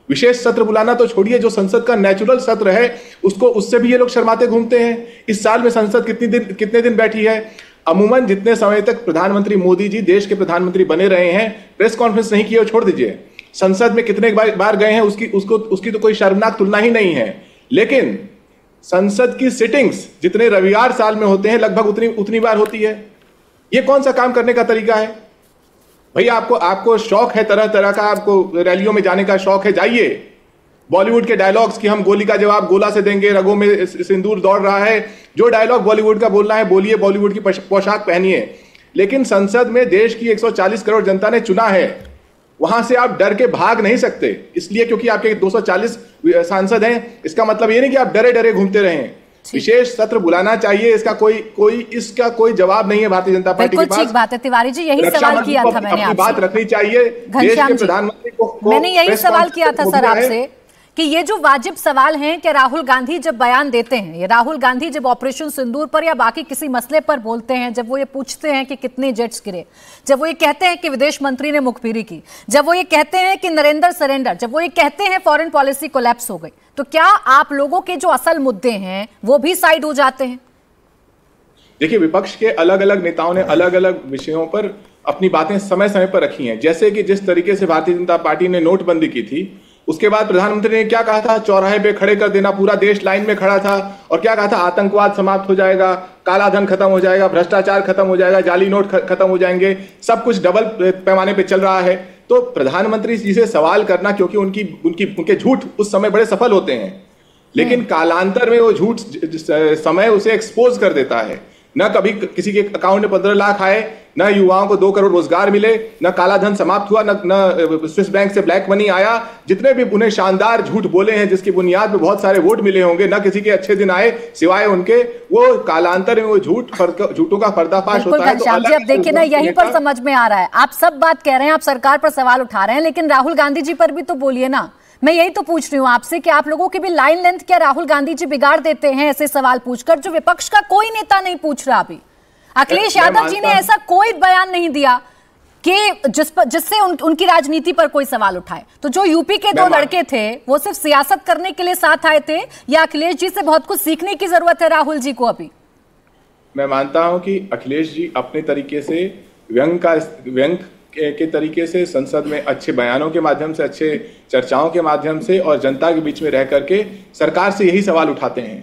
विशेष सत्र बुलाना तो छोड़िए, जो संसद का नेचुरल सत्र है उसको, उससे भी ये लोग शर्माते घूमते हैं। इस साल में संसद कितने दिन बैठी है? अमूमन जितने समय तक प्रधानमंत्री मोदी जी देश के प्रधानमंत्री बने रहे हैं, प्रेस कॉन्फ्रेंस नहीं की, और छोड़ दीजिए संसद में कितने बार गए हैं, उसकी तो कोई शर्मनाक तुलना ही नहीं है। लेकिन संसद की सिटिंग्स जितने रविवार साल में होते हैं, लगभग उतनी बार होती है। ये कौन सा काम करने का तरीका है? भैया आपको शौक है तरह तरह का, आपको रैलियों में जाने का शौक है, जाइए। बॉलीवुड के डायलॉग्स कि हम गोली का जवाब गोला से देंगे, रगों में सिंदूर दौड़ रहा है, जो डायलॉग बॉलीवुड का बोलना है बोलिए, बॉलीवुड की पोशाक पहनिए। लेकिन संसद में देश की 140 करोड़ जनता ने चुना है, वहां से आप डर के भाग नहीं सकते, इसलिए क्योंकि आपके 240 सांसद हैं। इसका मतलब ये नहीं कि आप डरे डरे घूमते रहें। विशेष सत्र बुलाना चाहिए, इसका कोई जवाब नहीं है भारतीय जनता पार्टी के पास। ठीक बात है तिवारी जी, यही सवाल किया था मैंने आपसे। बात रखनी चाहिए देश के प्रधानमंत्री को। मैंने यही सवाल किया था सर आपसे कि ये जो वाजिब सवाल हैं कि राहुल गांधी जब बयान देते हैं, ये राहुल गांधी जब ऑपरेशन सिंदूर पर या बाकी किसी मसले पर बोलते हैं, जब वो ये पूछते हैं कि कितने जेट्स गिरे, जब वो ये कहते हैं कि विदेश मंत्री ने मुखबिरी की, जब वो ये कहते हैं कि नरेंद्र सरेंडर, जब वो ये कहते हैं फॉरेन पॉलिसी कोलैप्स हो गई, तो क्या आप लोगों के जो असल मुद्दे हैं वो भी साइड हो जाते हैं? देखिए, विपक्ष के अलग अलग नेताओं ने अलग अलग विषयों पर अपनी बातें समय समय पर रखी हैं। जैसे कि जिस तरीके से भारतीय जनता पार्टी ने नोटबंदी की थी, उसके बाद प्रधानमंत्री ने क्या कहा था? चौराहे पे खड़े कर देना, पूरा देश लाइन में खड़ा था, और क्या कहा था? आतंकवाद समाप्त हो जाएगा, काला धन खत्म हो जाएगा, भ्रष्टाचार खत्म हो जाएगा, जाली नोट खत्म हो जाएंगे, सब कुछ डबल पैमाने पे चल रहा है। तो प्रधानमंत्री जी से सवाल करना, क्योंकि उनके झूठ उस समय बड़े सफल होते हैं, लेकिन कालांतर में वो झूठ समय उसे एक्सपोज कर देता है। न कभी किसी के अकाउंट में 15 लाख आए, न युवाओं को 2 करोड़ रोजगार मिले, न काला धन समाप्त हुआ, न स्विस बैंक से ब्लैक मनी आया। जितने भी उन्हें शानदार झूठ बोले हैं जिसकी बुनियाद पे बहुत सारे वोट मिले होंगे, न किसी के अच्छे दिन आए सिवाय उनके, वो कालांतर में वो झूठों का पर्दाफाश होता है। घनश्याम जी, अब देखिए ना, यहीं पर समझ में आ रहा है, आप सब बात कह रहे हैं, आप सरकार पर सवाल उठा रहे हैं, लेकिन राहुल गांधी जी पर भी तो बोलिए ना। मैं यही तो पूछ रही हूँ आपसे कि आप लोगों की भी लाइन लेंथ क्या राहुल गांधी जी बिगाड़ देते हैं ऐसे सवाल पूछकर, जो विपक्ष का कोई नेता नहीं पूछ रहा। अभी अखिलेश यादव जी ने ऐसा कोई बयान नहीं दिया कि जिससे उनकी राजनीति पर कोई सवाल उठाए। तो जो यूपी के 2 लड़के थे वो सिर्फ सियासत करने के लिए साथ आए थे, या अखिलेश जी से बहुत कुछ सीखने की जरूरत है राहुल जी को अभी? मैं मानता हूं कि अखिलेश जी अपने तरीके से व्यंग के तरीके से संसद में अच्छे बयानों के माध्यम से, अच्छे चर्चाओं के माध्यम से और जनता के बीच में रह करके सरकार से यही सवाल उठाते हैं।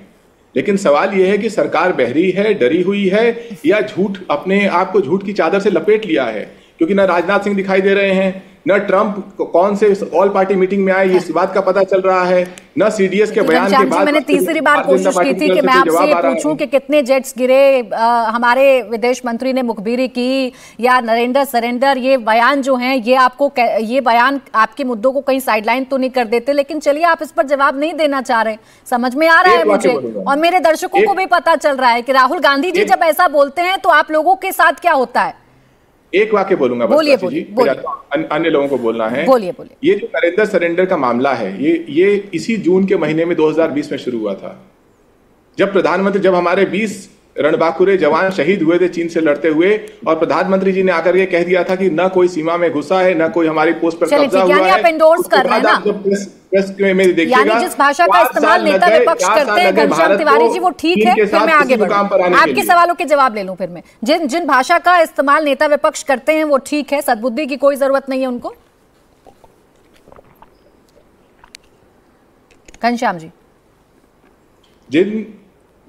लेकिन सवाल यह है कि सरकार बहरी है, डरी हुई है, या झूठ, अपने आप को झूठ की चादर से लपेट लिया है। क्योंकि न राजनाथ सिंह दिखाई दे रहे हैं, न ट्रंप कौन से ऑल पार्टी मीटिंग में आए इस बात का पता चल रहा है, न सीडीएस के बयान के बाद। मैंने तीसरी बार कोशिश की थी कि मैं आपसे ये पूछूं कि कितने जेट्स गिरे, हमारे विदेश मंत्री ने मुखबिरी की, या नरेंद्र सरेंडर, ये बयान जो हैं ये बयान आपके मुद्दों को कहीं साइडलाइन तो नहीं कर देते। लेकिन चलिए, आप इस पर जवाब नहीं देना चाह रहे, समझ में आ रहा है मुझे, और मेरे दर्शकों को भी पता चल रहा है कि राहुल गांधी जी जब ऐसा बोलते हैं तो आप लोगों के साथ क्या होता है। एक वाक्य बोलूंगा, बोलिए, अन्य लोगों को बोलना है। बोलिए। ये जो नरेंद्र सरेंडर का मामला है, ये इसी जून के महीने में 2020 में शुरू हुआ था, जब हमारे 20 रणबांकुरे जवान शहीद हुए थे चीन से लड़ते हुए, और प्रधानमंत्री जी ने आकर के कह दिया था कि न कोई सीमा में घुसा है, न कोई हमारी पोस्ट पर कब्जा हुआ है। आप एंडोर्स कर रहे हैं ना, यानी जिस भाषा का इस्तेमाल नेता विपक्ष करते हैं घनश्याम तिवारी जी, वो ठीक है। फिर मैं आगे बढ़ूं, आपके सवालों के जवाब ले लूं। फिर मैं जिन भाषा का इस्तेमाल नेता विपक्ष करते हैं वो ठीक है, सद्बुद्धि की कोई जरूरत नहीं है उनको। घनश्याम जी, जिन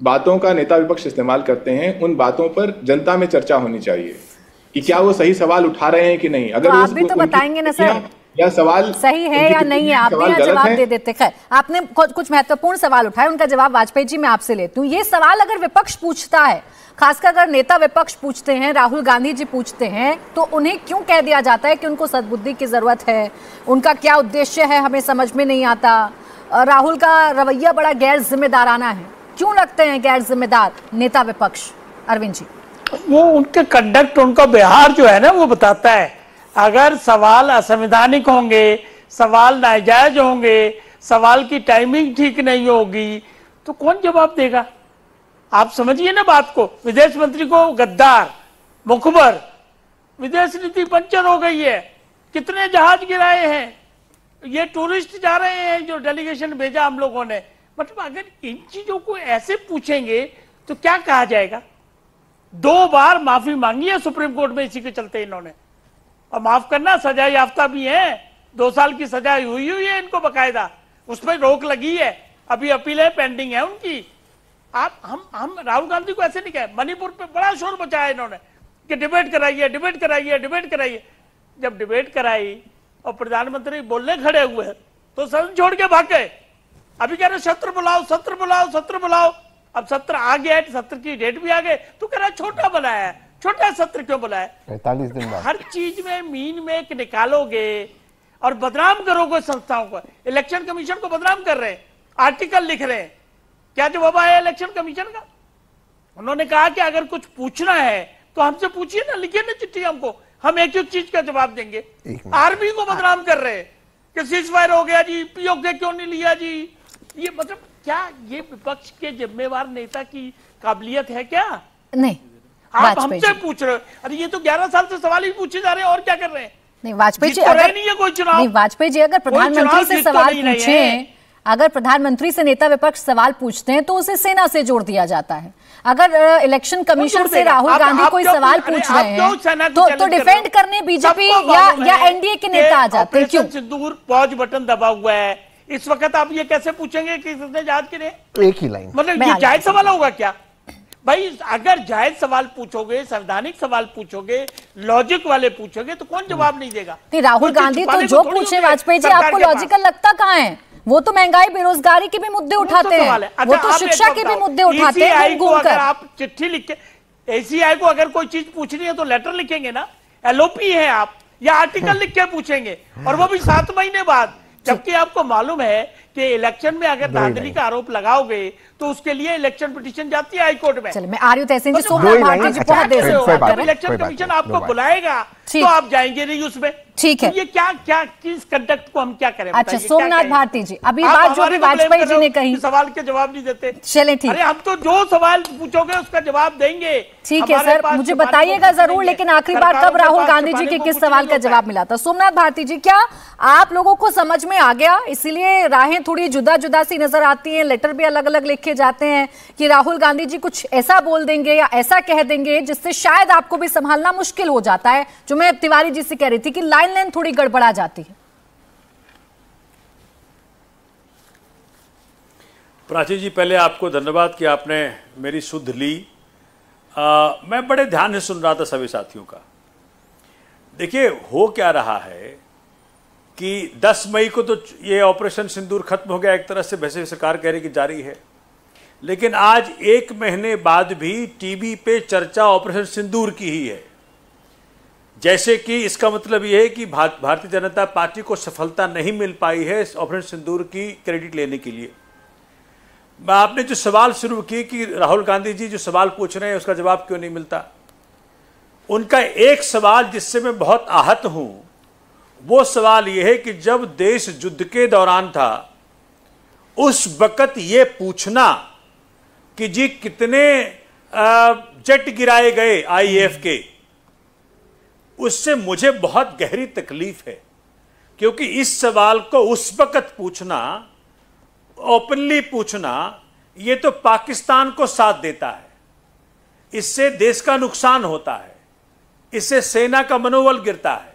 बातों का नेता विपक्ष इस्तेमाल करते हैं उन बातों पर जनता में चर्चा होनी चाहिए कि क्या वो सही सवाल उठा रहे हैं कि नहीं। अगर तो आप भी तो बताएंगे ना सर, या सवाल सही है या नहीं है, आप भी यहाँ जवाब दे देते। खैर, आपने कुछ महत्वपूर्ण सवाल उठाए, उनका जवाब वाजपेयी जी मैं आपसे लेती हूँ। ये सवाल अगर विपक्ष पूछता है, खासकर अगर नेता विपक्ष पूछते हैं, राहुल गांधी जी पूछते हैं, तो उन्हें क्यों कह दिया जाता है कि उनको सद्बुद्धि की जरूरत है, उनका क्या उद्देश्य है हमें समझ में नहीं आता, राहुल का रवैया बड़ा गैर जिम्मेदाराना है। क्यों लगते हैं गैर जिम्मेदार नेता विपक्ष अरविंद जी? वो उनके कंडक्ट, उनका व्यवहार जो है ना वो बताता है। अगर सवाल असंवैधानिक होंगे, सवाल नाजायज होंगे, सवाल की टाइमिंग ठीक नहीं होगी, तो कौन जवाब देगा? आप समझिए ना बात को। विदेश मंत्री को गद्दार, मुखबर, विदेश नीति पंचर हो गई है, कितने जहाज गिराए हैं, ये टूरिस्ट जा रहे हैं जो डेलीगेशन भेजा हम लोगों ने। मतलब अगर इन चीजों को ऐसे पूछेंगे तो क्या कहा जाएगा? 2 बार माफी मांगी है सुप्रीम कोर्ट में इसी के चलते इन्होंने, और माफ करना सजा याफ्ता भी है, 2 साल की सजा हुई है इनको बकायदा, उस पर रोक लगी है, अभी अपीलें पेंडिंग है उनकी। हम राहुल गांधी को ऐसे नहीं कहे। मणिपुर पे बड़ा शोर मचाया इन्होंने कि डिबेट कराइए, डिबेट कराइए, डिबेट कराइए। जब डिबेट कराई और प्रधानमंत्री बोलने खड़े हुए तो सदन छोड़ के भाग गए। अभी कह रहे सत्र बुलाओ, सत्र बुलाओ, सत्र बुलाओ। अब सत्र आ गया है, सत्र की डेट भी आ गई, तो कह रहा छोटा बुलाया है, छोटा सत्र क्यों बुलाया? 45 दिन बाद हर चीज में मीन में निकालोगे और बदनाम करोगे संस्थाओं को। इलेक्शन कमीशन को बदनाम कर रहे हैं, आर्टिकल लिख रहे हैं। क्या जवाब आया इलेक्शन कमीशन का? उन्होंने कहा कि अगर कुछ पूछना है तो हमसे पूछिए ना, लिखिए ना चिट्ठी हमको, हम एक एक चीज का जवाब देंगे। आर्मी को बदनाम कर रहे हैं कि सीजफायर हो गया जी, पीओके क्यों नहीं लिया जी। ये मतलब क्या ये विपक्ष के जिम्मेवार नेता की काबिलियत है क्या? नहीं, आप हमसे पूछ रहे हो। अरे ये तो 11 साल से सवाल ही पूछे जा रहे हैं, और क्या कर रहे हैं? नहीं, वाजपेयी जी अगर नहीं है कोई चुनाव, नहीं वाजपेयी जी अगर प्रधानमंत्री से सवाल पूछे, अगर प्रधानमंत्री से नेता विपक्ष सवाल पूछते हैं तो उसे सेना से जोड़ दिया जाता है। अगर इलेक्शन कमीशन से राहुल गांधी कोई सवाल पूछ रहे हैं तो डिफेंड करने बीजेपी या एनडीए के नेता आ जाते हैं। क्यों? सिंदूर पॉज बटन दबा हुआ है इस वक्त, आप ये कैसे पूछेंगे कि किसने जहाज गिरे? एक ही लाइन, मतलब ये जायज सवाल होगा क्या भाई? अगर जायज सवाल पूछोगे, संवैधानिक सवाल पूछोगे, लॉजिक वाले पूछोगे तो कौन जवाब नहीं देगा? राहुल गांधी तो जो पूछे वाजपेयी जी, आपको लॉजिकल लगता कहाँ है? वो तो महंगाई बेरोजगारी के भी मुद्दे उठाते हैं, वो तो शिक्षा के भी मुद्दे उठाते हैं। अगर आप चिट्ठी लिख के, एसीआई को अगर कोई चीज पूछनी है तो लेटर लिखेंगे ना, एलओपी है आप, या आर्टिकल लिख के पूछेंगे, और वो भी 7 महीने बाद। जबकि आपको मालूम है कि इलेक्शन में अगर धांधली का आरोप लगाओगे तो उसके लिए इलेक्शन पिटीशन जाती है हाईकोर्ट में। चलिए मैं आ रही हूँ तहसीन जी, सोमनाथ भारती जी बहुत देर से बात कर रहे हैं। इलेक्शन कमीशन आपको बुलाएगा तो आप जाएंगे नहीं उसमें। ठीक है, तो ये क्या किस कंडक्ट को हम क्या करें? अच्छा सोमनाथ भारती जी, अभी बात जो भी वाजपेयी जी ने कही, सवाल के जवाब नहीं देते। चले ठीक, अरे हम तो जो सवाल पूछोगे उसका जवाब देंगे। ठीक है सर, मुझे बताइएगा जरूर, लेकिन आखिरी बार कब राहुल गांधी जी के किस सवाल का जवाब मिला था? सोमनाथ भारती जी, क्या आप लोगों को समझ में आ गया? इसीलिए राहें थोड़ी जुदा जुदा सी नजर आती हैं, लेटर भी अलग अलग लिखे जाते हैं कि राहुल गांधी जी कुछ ऐसा बोल देंगे या ऐसा कह देंगे जिससे शायद आपको भी संभालना मुश्किल हो जाता है, जो मैं तिवारी जी से कह रही थी कि लाइन लाइन थोड़ी गड़बड़ा जाती है। प्राची जी, पहले आपको धन्यवाद कि आपने मेरी सुध ली। मैं बड़े ध्यान से सुन रहा था सभी साथियों का। देखिए, हो क्या रहा है कि 10 मई को तो ये ऑपरेशन सिंदूर खत्म हो गया, एक तरह से वैसे सरकार कह रही कि जारी है, लेकिन आज 1 महीने बाद भी टीवी पे चर्चा ऑपरेशन सिंदूर की ही है। जैसे कि इसका मतलब यह है कि भारतीय जनता पार्टी को सफलता नहीं मिल पाई है इस ऑपरेशन सिंदूर की क्रेडिट लेने के लिए। आपने जो सवाल शुरू की कि राहुल गांधी जी जो सवाल पूछ रहे हैं उसका जवाब क्यों नहीं मिलता, उनका एक सवाल जिससे मैं बहुत आहत हूं, वो सवाल यह है कि जब देश युद्ध के दौरान था उस वक्त ये पूछना कि जी कितने जेट गिराए गए आईएएफ के, उससे मुझे बहुत गहरी तकलीफ है, क्योंकि इस सवाल को उस वक्त पूछना, ओपनली पूछना, यह तो पाकिस्तान को साथ देता है, इससे देश का नुकसान होता है, इससे सेना का मनोबल गिरता है।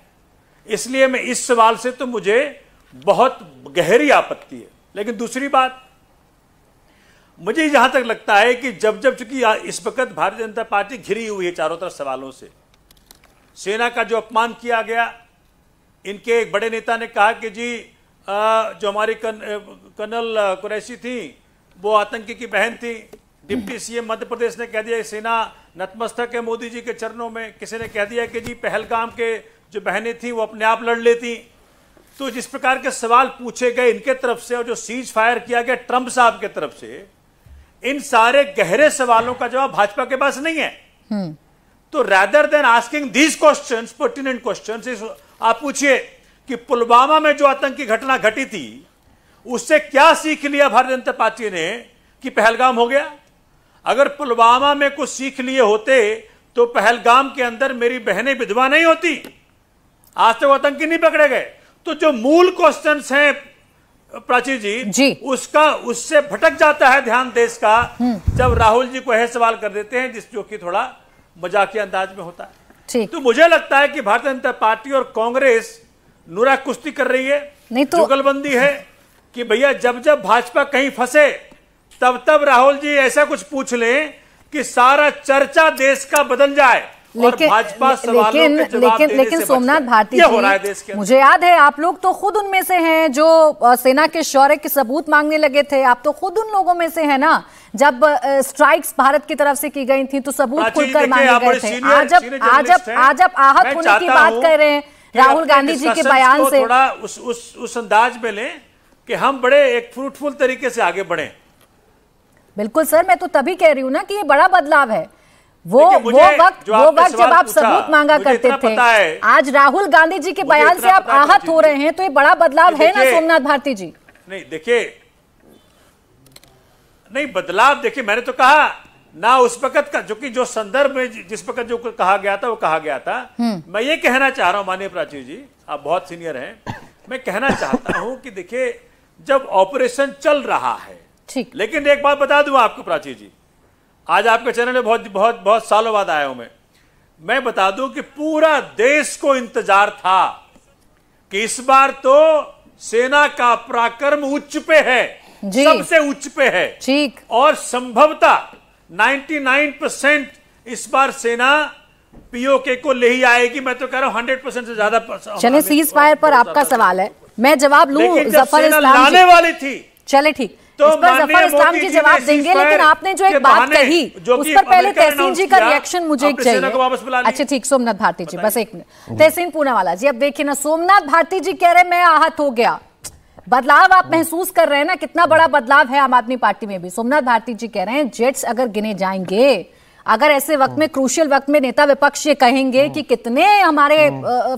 इसलिए मैं इस सवाल से तो मुझे बहुत गहरी आपत्ति है। लेकिन दूसरी बात, मुझे जहां तक लगता है कि जब चूंकि इस वक्त भारतीय जनता पार्टी घिरी हुई है चारों तरफ सवालों से, सेना का जो अपमान किया गया, इनके एक बड़े नेता ने कहा कि जी जो हमारी कर्नल कुरैशी थी वो आतंकी की बहन थी। डिप्टी सीएम मध्य प्रदेश ने कह दिया सेना नतमस्तक है मोदी जी के चरणों में। किसी ने कह दिया कि जी पहलगाम के जो बहनें थी वो अपने आप लड़ लेती। तो जिस प्रकार के सवाल पूछे गए इनके तरफ से और जो सीज फायर किया गया ट्रंप साहब के तरफ से, इन सारे गहरे सवालों का जवाब भाजपा के पास नहीं है। तो rather than asking these questions, pertinent questions, आप पूछिए कि पुलवामा में जो आतंकी घटना घटी थी उससे क्या सीख लिया भारतीय जनता पार्टी ने कि पहलगाम हो गया? अगर पुलवामा में कुछ सीख लिए होते तो पहलगाम के अंदर मेरी बहनें विधवा नहीं होती, आज तक आतंकी नहीं पकड़े गए। तो जो मूल क्वेश्चंस हैं प्राची जी, उससे भटक जाता है ध्यान देश का जब राहुल जी को यह सवाल कर देते हैं जो कि थोड़ा मजाकिया अंदाज में होता है। तो मुझे लगता है कि भारतीय जनता पार्टी और कांग्रेस नुरा कुश्ती कर रही है, नहीं तो जुगलबंदी है कि भैया जब भाजपा कहीं फंसे तब राहुल जी ऐसा कुछ पूछ लें कि सारा चर्चा देश का बदल जाए। लेकिन सोमनाथ भारती जी, मुझे याद है आप लोग तो खुद उनमें से हैं जो सेना के शौर्य के सबूत मांगने लगे थे। आप तो खुद उन लोगों में से हैं ना, जब स्ट्राइक्स भारत की तरफ से की गई थी तो सबूत खुलकर मांगे गए थे। आज आप आहत होने की बात कर रहे हैं राहुल गांधी जी के बयान से। थोड़ा उस अंदाज में लें कि हम बड़े एक फ्रूटफुल तरीके से आगे बढ़े। बिल्कुल सर, मैं तो तभी कह रही हूं ना कि ये बड़ा बदलाव है। वो वक्त जब आप सबूत मांगा करते थे, आज राहुल गांधी जी के बयान से आप आहत हो रहे हैं, तो ये बड़ा बदलाव है ना सोमनाथ भारती जी? नहीं देखिए, नहीं बदलाव देखिए, मैंने तो कहा ना उस वक्त का जो संदर्भ में जिस वक्त जो कहा गया था वो कहा गया था। मैं ये कहना चाह रहा हूं माननीय प्राची जी, आप बहुत सीनियर हैं, मैं कहना चाहता हूं कि देखिए जब ऑपरेशन चल रहा है, ठीक, लेकिन एक बात बता दूं आपको प्राची जी, आज आपके चैनल में बहुत सालों बाद आया हूं मैं बता दूं कि पूरा देश को इंतजार था कि इस बार तो सेना का पराक्रम उच्च पे है, सबसे उच्च पे है, ठीक, और संभवतः 99% इस बार सेना पीओके को ले ही आएगी। मैं तो कह रहा हूं 100% से ज्यादा। चलिए सीज फायर पर आपका सवाल है, मैं जवाब लूं। जफर इस्लाम लाने वाली थी, चले ठीक, तो इस पर जफर इस्लाम जी जवाब देंगे, लेकिन आपने जो एक बात कही उस पर पहले तहसीन जी का रिएक्शन मुझे चाहिए। अच्छा ठीक, सोमनाथ भारती जी बस एक मिनट। तहसीन पूनावाला जी, अब देखिए ना, सोमनाथ भारती जी कह रहे मैं आहत हो गया, बदलाव आप महसूस कर रहे हैं ना, कितना बड़ा बदलाव है आम आदमी पार्टी में भी। सोमनाथ भारती जी कह रहे हैं जेट्स अगर गिने जाएंगे, अगर ऐसे वक्त में, क्रूशियल वक्त में नेता विपक्ष ये कहेंगे कि कितने हमारे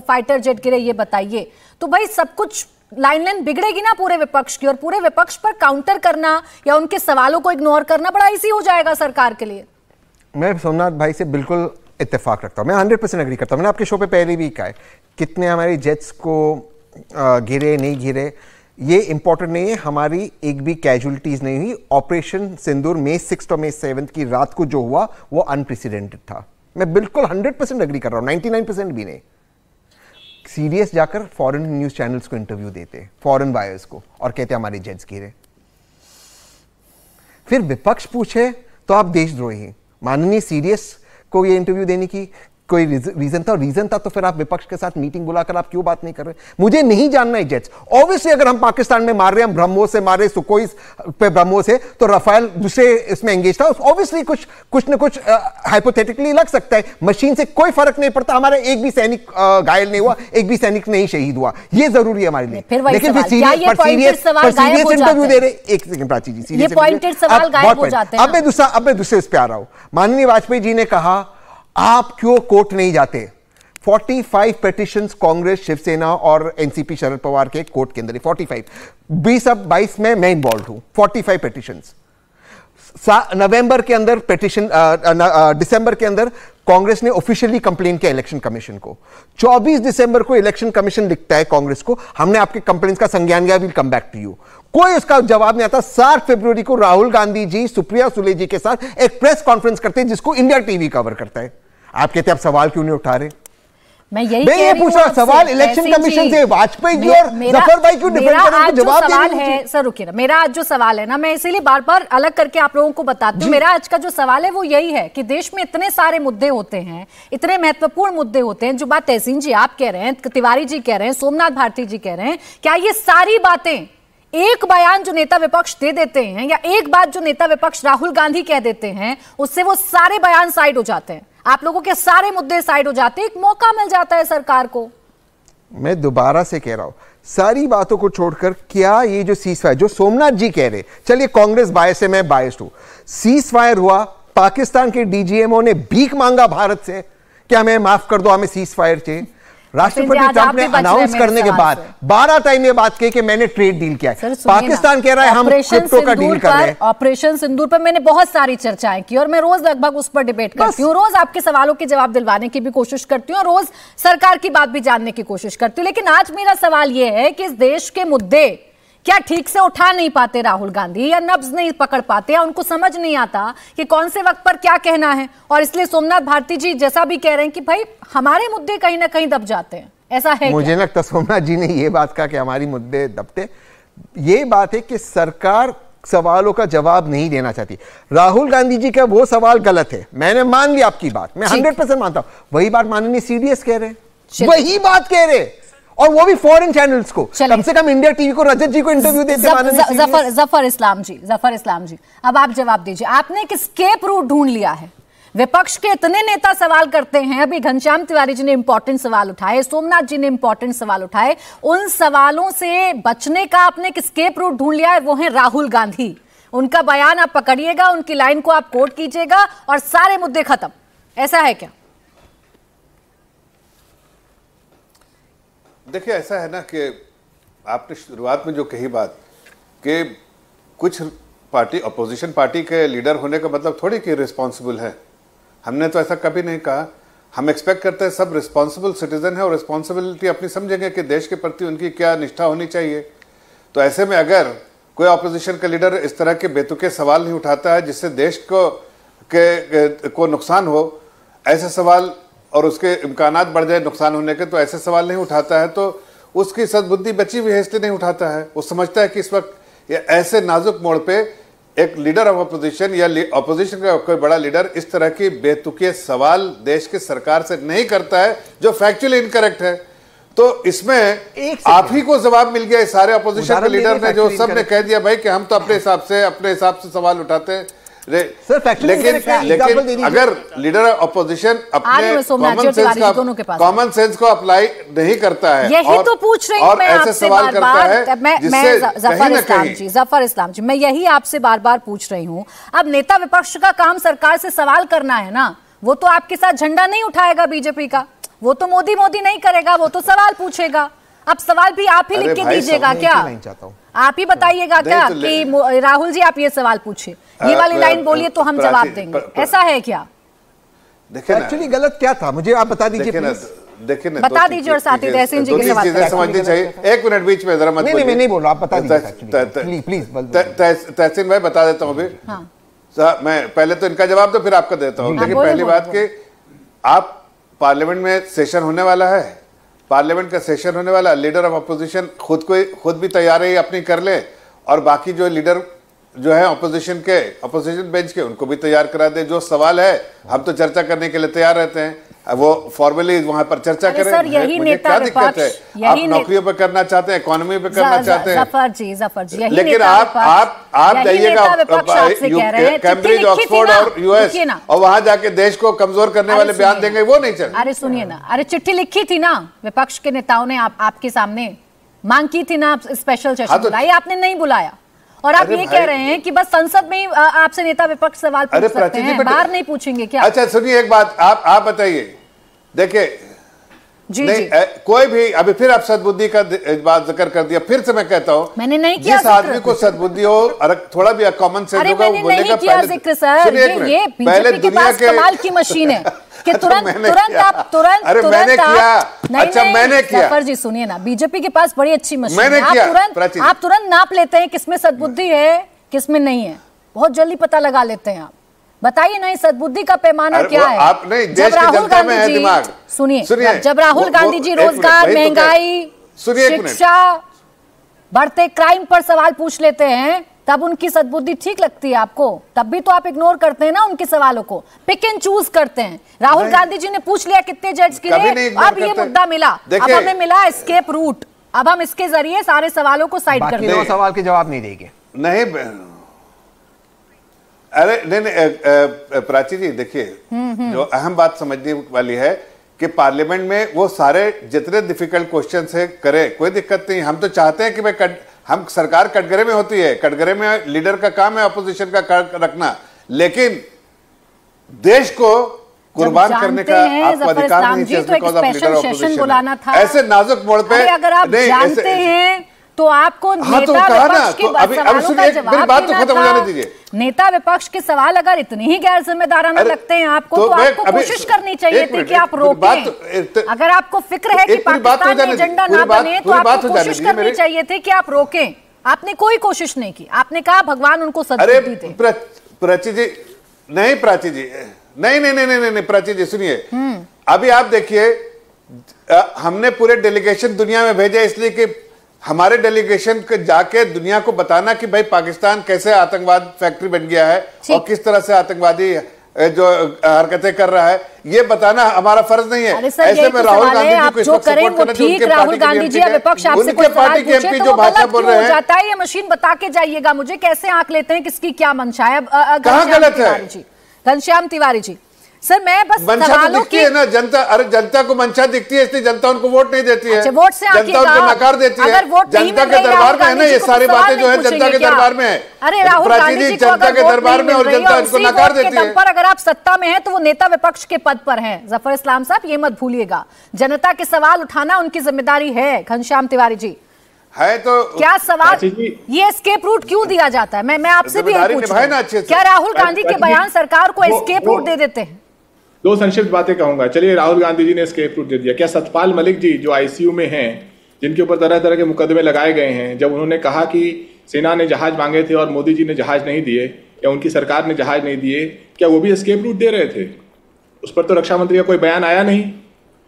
फाइटर जेट गिरे ये बताइए, तो भाई सब कुछ लाइन बिगड़ेगी ना पूरे विपक्ष की, और पूरे विपक्ष पर काउंटर करना या उनके सवालों को इग्नोर करना बड़ा इजी हो जाएगा सरकार के लिए। मैं सोमनाथ भाई से बिल्कुल इत्तेफाक रखता हूं, मैं 100% एग्री करता हूं। मैंने आपके शो पे पहले भी कहा है, कितने हमारे जेट्स को गिरे नहीं गिरे ये इंपॉर्टेंट नहीं है, हमारी एक भी कैजुअलिटीज नहीं हुई। ऑपरेशन सिंदूर मई 6 और मई 7 की रात को जो हुआ वो अनप्रेसिडेंटेड था। मैं बिल्कुल 100% एग्री कर रहा हूं, 99% भी नहीं। सीरियस जाकर फॉरेन न्यूज चैनल्स को इंटरव्यू देते, फॉरेन बायर्स को, और कहते हमारे जेट्स गिरे। फिर विपक्ष पूछे तो आप देशद्रोही। माननीय सीरियस को ये इंटरव्यू देने की कोई रीजन था, और रीजन था तो फिर आप विपक्ष के साथ मीटिंग बुलाकर आप क्यों बात नहीं कर रहे? मुझे नहीं जानना है जेट्स। ऑब्वियसली अगर हम पाकिस्तान में मार रहे हैं, हम ब्रह्मोस से मार रहे, सुकोई पे ब्रह्मोस से, तो राफेल दूसरे इसमें एंगेज था। ऑब्वियसली कुछ न कुछ हाइपोथेटिकली लग सकता है। मशीन से कोई फर्क नहीं पड़ता, हमारा एक भी सैनिक घायल नहीं हुआ, एक भी सैनिक नहीं शहीद हुआ, ये जरूरी है हमारे लिए। लेकिन फिर सीरियस इंटरव्यू दे रहे। एक सेकंड प्राची जी, सीरियस अब मैं दूसरे इस पे आ रहा हूं। माननीय वाजपेयी जी ने कहा आप क्यों कोर्ट नहीं जाते? 45 पिटिशंस कांग्रेस, शिवसेना और एनसीपी शरद पवार के कोर्ट के अंदर, 45 2022 में मैं इन्वॉल्व हूं। 45 पिटिशंस नवंबर के अंदर पिटिशन, दिसंबर के अंदर कांग्रेस ने ऑफिशियली कंप्लेन किया इलेक्शन कमीशन को। 24 दिसंबर को इलेक्शन कमीशन लिखता है कांग्रेस को, हमने आपके कंप्लेंट्स का संज्ञान लिया, will come back to you. कोई उसका जवाब नहीं आता। 7 फरवरी को राहुल गांधी जी सुप्रिया सुले जी के साथ एक प्रेस कॉन्फ्रेंस करते हैं जिसको इंडिया टीवी कवर करता है। आप कहते हैं आप सवाल क्यों नहीं उठा रहे? मैं ये पूछ रहा सवाल इलेक्शन कमीशन से वाजपेयी जी और जफर भाई क्यों डिफेंड कर रहे हैं? जवाब सवाल है सर, रुकिए ना, मेरा आज जो सवाल है ना, मैं इसीलिए बार बार अलग करके आप लोगों को बताती हूँ। मेरा आज का जो सवाल है वो यही है कि देश में इतने सारे मुद्दे होते हैं, इतने महत्वपूर्ण मुद्दे होते हैं, जो बात तहसीन जी आप कह रहे हैं, तिवारी जी कह रहे हैं, सोमनाथ भारती जी कह रहे हैं, क्या ये सारी बातें एक बयान जो नेता विपक्ष दे देते हैं या एक बात जो नेता विपक्ष राहुल गांधी कह देते हैं उससे वो सारे बयान साइड हो जाते हैं, आप लोगों के सारे मुद्दे साइड हो जाते हैं, एक मौका मिल जाता है सरकार को? मैं दोबारा से कह रहा हूं, सारी बातों को छोड़कर क्या ये जो सीज फायर जो सोमनाथ जी कह रहे, चलिए कांग्रेस बायस है, मैं बायस्ड हूं, सीज फायर हुआ, पाकिस्तान के डीजीएमओ ने भीख मांगा भारत से कि हमें माफ कर दो, हमें सीज फायर चाहिए। राष्ट्रपति ट्रंप ने अनाउंस करने के बाद 12 टाइम ये बात कही कि मैंने ट्रेड डील किया है। पाकिस्तान कह रहा है हम क्रिप्टो का डील कर रहे हैं। ऑपरेशन सिंदूर पर मैंने बहुत सारी चर्चाएं की और मैं रोज लगभग उस पर डिबेट करती हूँ, रोज आपके सवालों के जवाब दिलवाने की भी कोशिश करती हूँ, रोज सरकार की बात भी जानने की कोशिश करती हूँ। लेकिन आज मेरा सवाल यह है कि इस देश के मुद्दे क्या ठीक से उठा नहीं पाते राहुल गांधी, या नब्ज नहीं पकड़ पाते, या उनको समझ नहीं आता कि कौन से वक्त पर क्या कहना है, और इसलिए सोमनाथ भारती जी जैसा भी कह रहे हैं कि भाई हमारे मुद्दे कहीं ना कहीं दब जाते हैं, ऐसा है? मुझे लगता सोमनाथ जी ने ये बात कहा कि हमारी मुद्दे दबते, ये बात है कि सरकार सवालों का जवाब नहीं देना चाहती। राहुल गांधी जी का वो सवाल गलत है, मैंने मान लिया आपकी बात, मैं 100% मानता हूं। वही बात माननीय सीडीएस कह रहे, वही बात कह रहे, और वो भी फॉरेन चैनल्स को। कम से कम इंडिया टीवी को रजत जी को इंटरव्यू देते। जफर इस्लाम जी, अब आप जवाब दीजिए। आपने एक एस्केप रूट ढूंढ लिया है, विपक्ष के इतने नेता सवाल करते हैं, अभी घनश्याम तिवारी जी ने इंपॉर्टेंट सवाल उठाए, सोमनाथ जी ने इंपॉर्टेंट सवाल उठाए, उन सवालों से बचने का आपने एक एस्केप रूट ढूंढ लिया है, वो है राहुल गांधी। उनका बयान आप पकड़िएगा, उनकी लाइन को आप कोट कीजिएगा और सारे मुद्दे खत्म, ऐसा है क्या? देखिए ऐसा है ना कि आपने शुरुआत में जो कही बात कि कुछ पार्टी अपोजिशन पार्टी के लीडर होने का मतलब थोड़ी कि रिस्पॉन्सिबल है, हमने तो ऐसा कभी नहीं कहा। हम एक्सपेक्ट करते हैं सब रिस्पॉन्सिबल सिटीजन है और रिस्पॉन्सिबिलिटी अपनी समझेंगे कि देश के प्रति उनकी क्या निष्ठा होनी चाहिए। तो ऐसे में अगर कोई अपोजिशन का लीडर इस तरह के बेतुके सवाल नहीं उठाता है जिससे देश को नुकसान हो, ऐसे सवाल और उसके इम्कानात बढ़ जाए नुकसान होने के, तो ऐसे सवाल नहीं उठाता है, तो उसकी सद्बुद्धि बची हुई है इसलिए नहीं उठाता है। वो समझता है कि इस वक्त ऐसे नाजुक मोड़ पे एक लीडर ऑफ अपोजिशन या अपोजिशन का कोई बड़ा लीडर इस तरह की बेतुके सवाल देश के सरकार से नहीं करता है जो फैक्चुअली इनकरेक्ट है। तो इसमें आप ही को जवाब मिल गया, सारे अपोजिशन के लीडर ने जो सबने कह दिया भाई कि हम तो अपने हिसाब से सवाल उठाते हैं। लेकिन अगर लीडर अपोजिशन अपने कॉमन सेंस को अप्लाई नहीं करता है, यही तो पूछ रही हूं मैं आपसे सवाल करता है, मैं जफर इस्लाम जी मैं यही आपसे बार बार पूछ रही हूँ। अब नेता विपक्ष का काम सरकार से सवाल करना है ना, वो तो आपके साथ झंडा नहीं उठाएगा बीजेपी का, वो तो मोदी नहीं करेगा, वो तो सवाल पूछेगा। अब सवाल भी आप ही लिख के दीजिएगा क्या? आप ही बताइएगा क्या कि राहुल जी आप ये सवाल पूछिए, ये वाली लाइन बोलिए तो हम जवाब देंगे, ऐसा है क्या? देखिए एक्चुअली गलत क्या था, मुझे आप बता दीजिए प्लीज। देखिए ना, बता दीजिए और साथ ही तहसीन जी के सवाल समझनी चाहिए। एक मिनट बीच में जरा मत बोलिए। नहीं बोल रहा, आप बता दीजिए प्लीज। तहसीन भाई बता देता हूँ अभी। मैं पहले तो इनका जवाब दो फिर आपका देता हूँ। लेकिन पहली बात कि आप पार्लियामेंट में सेशन होने वाला है, पार्लियामेंट का सेशन होने वाला, लीडर ऑफ अपोजिशन खुद भी तैयार है अपनी कर ले, और बाकी जो लीडर जो है अपोजिशन बेंच के उनको भी तैयार करा दे। जो सवाल है हम तो चर्चा करने के लिए तैयार रहते हैं, वो फॉर्मली वहां पर चर्चा करें। सर यही नेता विपक्ष, आप नौकरियों पे करना चाहते हैं, इकोनॉमी पे करना चाहते हैं, जफर जी लेकिन आप जाइएगा कैम्ब्रिज, ऑक्सफोर्ड और यूएस और वहां जाके देश को कमजोर करने वाले बयान देंगे, वो नहीं चलेगा। अरे सुनिए ना, अरे चिट्ठी लिखी थी ना विपक्ष के नेताओं ने, आपके सामने मांग की थी ना स्पेशल सेशन बुलाइए, आपने नहीं बुलाया। और आप ये कह रहे हैं कि बस संसद में ही आपसे नेता विपक्ष सवाल पूछ सकते हैं, बाहर नहीं पूछेंगे क्या? अच्छा सुनिए एक बात, आप बताइए, देखिए कोई भी, अभी फिर आप सद्बुद्धि का बात जिक्र कर दिया, फिर से मैं कहता हूँ मैंने नहीं किया, जिस आदमी को सद्बुद्धि हो और थोड़ा भी कॉमन सेंस होगा वो बोलेगा। ये बीजेपी के पास कमाल की मशीन है कि तुरंत अच्छा मैंने किया। जफर जी सुनिए ना, बीजेपी के पास बड़ी अच्छी मशीन है, आप तुरंत नाप लेते हैं किसमें सद्बुद्धि है किसमें नहीं है, बहुत जल्दी पता लगा लेते हैं आप। बताइए ना सद्बुद्धि का पैमाना क्या है? आप नहीं, देश की जनता में है दिमाग। सुनिए, जब राहुल गांधी जी रोजगार, महंगाई, शिक्षा, बढ़ते क्राइम पर सवाल पूछ लेते हैं, तब उनकी सद्बुद्धि ठीक लगती है आपको? तब भी तो आप इग्नोर करते हैं ना उनके सवालों को, पिक एंड चूज करते हैं। राहुल गांधी जी ने पूछ लिया कितने जज के लिए, अब ये मुद्दा मिला, अब हमें मिला एस्केप रूट, अब हम इसके जरिए सारे सवालों को साइड कर देंगे। सवाल के जवाब नहीं देंगे। नहीं अरे नहीं प्राची जी देखिए, जो अहम बात समझने वाली है कि पार्लियामेंट में वो सारे जितने डिफिकल्ट क्वेश्चन है करे, कोई दिक्कत नहीं। हम तो चाहते हैं कि भाई हम सरकार कटघरे में होती है, कटघरे में लीडर का काम है अपोजिशन का रखना, लेकिन देश को कुर्बान करने का आपको अधिकार नहीं है। बिकॉज़ ऑफ लीडर ऑपोजिशन ऐसे नाजुक मोड़ पे अगर आप जानते हैं तो आपको नेता विपक्ष के सवालों का जवाब देना था। नेता विपक्ष के सवाल अगर इतने ही गैर जिम्मेदाराना लगते हैं आपको, तो आपको कोशिश करनी चाहिए थी कि आप रोकें। अगर आपको फिक्र है कि पाकिस्तान में एजेंडा ना बने, तो आपको कोशिश करनी चाहिए थी कि आप रोकें। आपने कोई कोशिश नहीं की, आपने कहा भगवान उनको सद्बुद्धि दे। प्राची जी नहीं, प्राची जी नहीं, प्राची जी सुनिए, अभी आप देखिए, हमने पूरे डेलीगेशन दुनिया में भेजे इसलिए कि हमारे डेलीगेशन को जाके दुनिया को बताना कि भाई पाकिस्तान कैसे आतंकवाद फैक्ट्री बन गया है और किस तरह से आतंकवादी जो हरकतें कर रहा है, ये बताना हमारा फर्ज नहीं है। ऐसे में राहुल गांधी जी को सपोर्ट करना चाहिए। राहुल गांधी जी विपक्ष आपसे कोई सवाल पूछे तो भाषा बोल रहे हैं, जाता है ये मशीन बता के जाइएगा मुझे कैसे आंक लेते हैं किसकी क्या मंशा है। कहां गलत है घनश्याम तिवारी जी? सर मैं बस मंशा तो दिखती है ना, जनता, अरे जनता को मंशा दिखती है इसलिए जनता उनको वोट नहीं देती है। अच्छा, वोट से जनता उनको नकार देती है। जनता के दरबार में है ना, ये सारी बातें जो है जनता के दरबार में है। अरे राहुल गांधी जी जनता के दरबार में और जनता उनको नकार देती है। पर अगर आप सत्ता में हैं तो वो नेता विपक्ष के पद पर हैं। जफर इस्लाम साहब ये मत भूलिएगा, जनता के सवाल उठाना उनकी जिम्मेदारी है। घनश्याम तिवारी जी है तो क्या सवाल, ये एस्केप रूट क्यों दिया जाता है? मैं आपसे भी पूछ रहा हूं, क्या राहुल गांधी के बयान सरकार को एस्केप रूट दे देते हैं? दो संक्षिप्त बातें कहूंगा। चलिए, राहुल गांधी जी ने एस्केप रूट दे दिया। क्या सतपाल मलिक जी जो आईसीयू में हैं, जिनके ऊपर तरह तरह के मुकदमे लगाए गए हैं, जब उन्होंने कहा कि सेना ने जहाज मांगे थे और मोदी जी ने जहाज नहीं दिए या उनकी सरकार ने जहाज नहीं दिए, क्या वो भी एस्केप रूट दे रहे थे? उस पर तो रक्षा मंत्री का कोई बयान आया नहीं।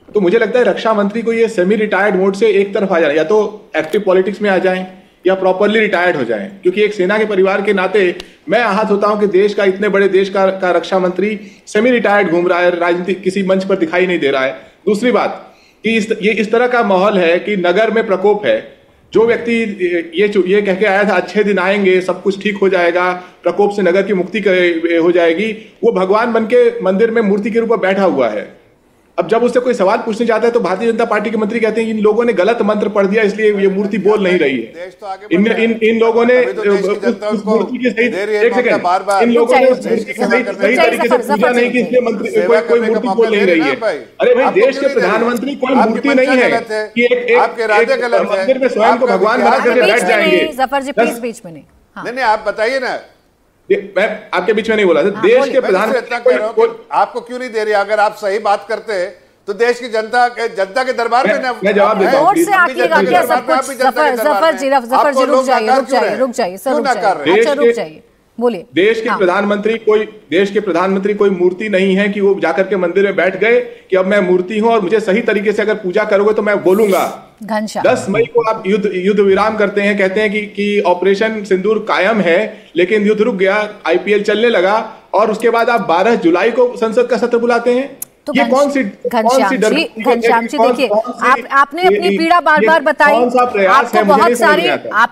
तो मुझे लगता है रक्षा मंत्री को ये सेमी रिटायर्ड मोड से एक तरफ आ जाए, या तो एक्टिव पॉलिटिक्स में आ जाएं या प्रॉपरली रिटायर्ड हो जाएं। क्योंकि एक सेना के परिवार के नाते मैं आहत होता हूं कि देश का, इतने बड़े देश का रक्षा मंत्री सेमी रिटायर्ड घूम रहा है, राजनीति किसी मंच पर दिखाई नहीं दे रहा है। दूसरी बात, कि ये इस तरह का माहौल है कि नगर में प्रकोप है। जो व्यक्ति ये कह के आया था अच्छे दिन आएंगे, सब कुछ ठीक हो जाएगा, प्रकोप से नगर की मुक्ति हो जाएगी, वो भगवान बन के मंदिर में मूर्ति के रूप में बैठा हुआ है। अब जब उससे कोई सवाल पूछने जाता है तो भारतीय जनता पार्टी के मंत्री कहते हैं इन लोगों ने गलत मंत्र पढ़ दिया इसलिए ये मूर्ति बोल नहीं रही है। इन लोगों ने मूर्ति की सही, एक सेकंड, इन लोगों ने सही तरीके से पूजा नहीं की इसलिए मंत्री कोई मूर्ति बोल नहीं रही है। अरे भाई, देश के प्रधानमंत्री कोई मूर्ति नहीं है कि एक मंदिर में स्वयं को भगवान बना करके बैठ जाएंगे। जफर जी प्लीज बीच में नहीं, आप बताइए ना। मैं आपके बीच में नहीं बोला था। देश के प्रधानमंत्री आपको क्यों नहीं दे रही? अगर आप सही बात करते तो देश की जनता के दरबार में ना मैं जवाब देता हूं। जफर जी रुक जाइए सर, रुक जाइए, बोलिए। देश के प्रधानमंत्री कोई मूर्ति नहीं है कि वो जाकर के मंदिर में बैठ गए कि अब मैं मूर्ति हूं और मुझे सही तरीके से अगर पूजा करोगे तो मैं बोलूंगा। 10 मई को आप युद्ध विराम करते हैं, कहते हैं कि ऑपरेशन सिंदूर कायम है, लेकिन युद्ध रुक गया, IPL चलने लगा, और उसके बाद आप 12 जुलाई को संसद का सत्र बुलाते हैं। तो घनश्याम जी देखिए, आपने अपनी पीड़ा बार बार बताई, आपको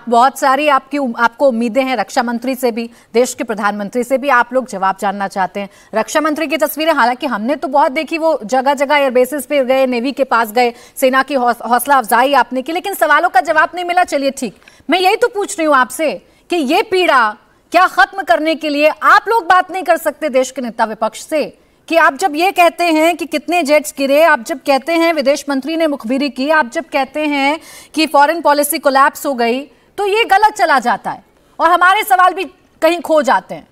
बहुत सारी आपको उम्मीदें हैं रक्षा मंत्री से भी, देश के प्रधानमंत्री से भी आप लोग जवाब जानना चाहते हैं। रक्षा मंत्री की तस्वीरें हालांकि हमने तो बहुत देखी, वो जगह जगह एयरबेसिस पे गए, नेवी के पास गए, सेना की हौसला अफजाई आपने की, लेकिन सवालों का जवाब नहीं मिला। चलिए ठीक, मैं यही तो पूछ रही हूँ आपसे कि ये पीड़ा क्या खत्म करने के लिए आप लोग बात नहीं कर सकते देश के नेता विपक्ष से, कि आप जब ये कहते हैं कि कितने जेट्स गिरे, आप जब कहते हैं विदेश मंत्री ने मुखबिरी की, आप जब कहते हैं कि फॉरेन पॉलिसी कोलैप्स हो गई, तो ये गलत चला जाता है और हमारे सवाल भी कहीं खो जाते हैं।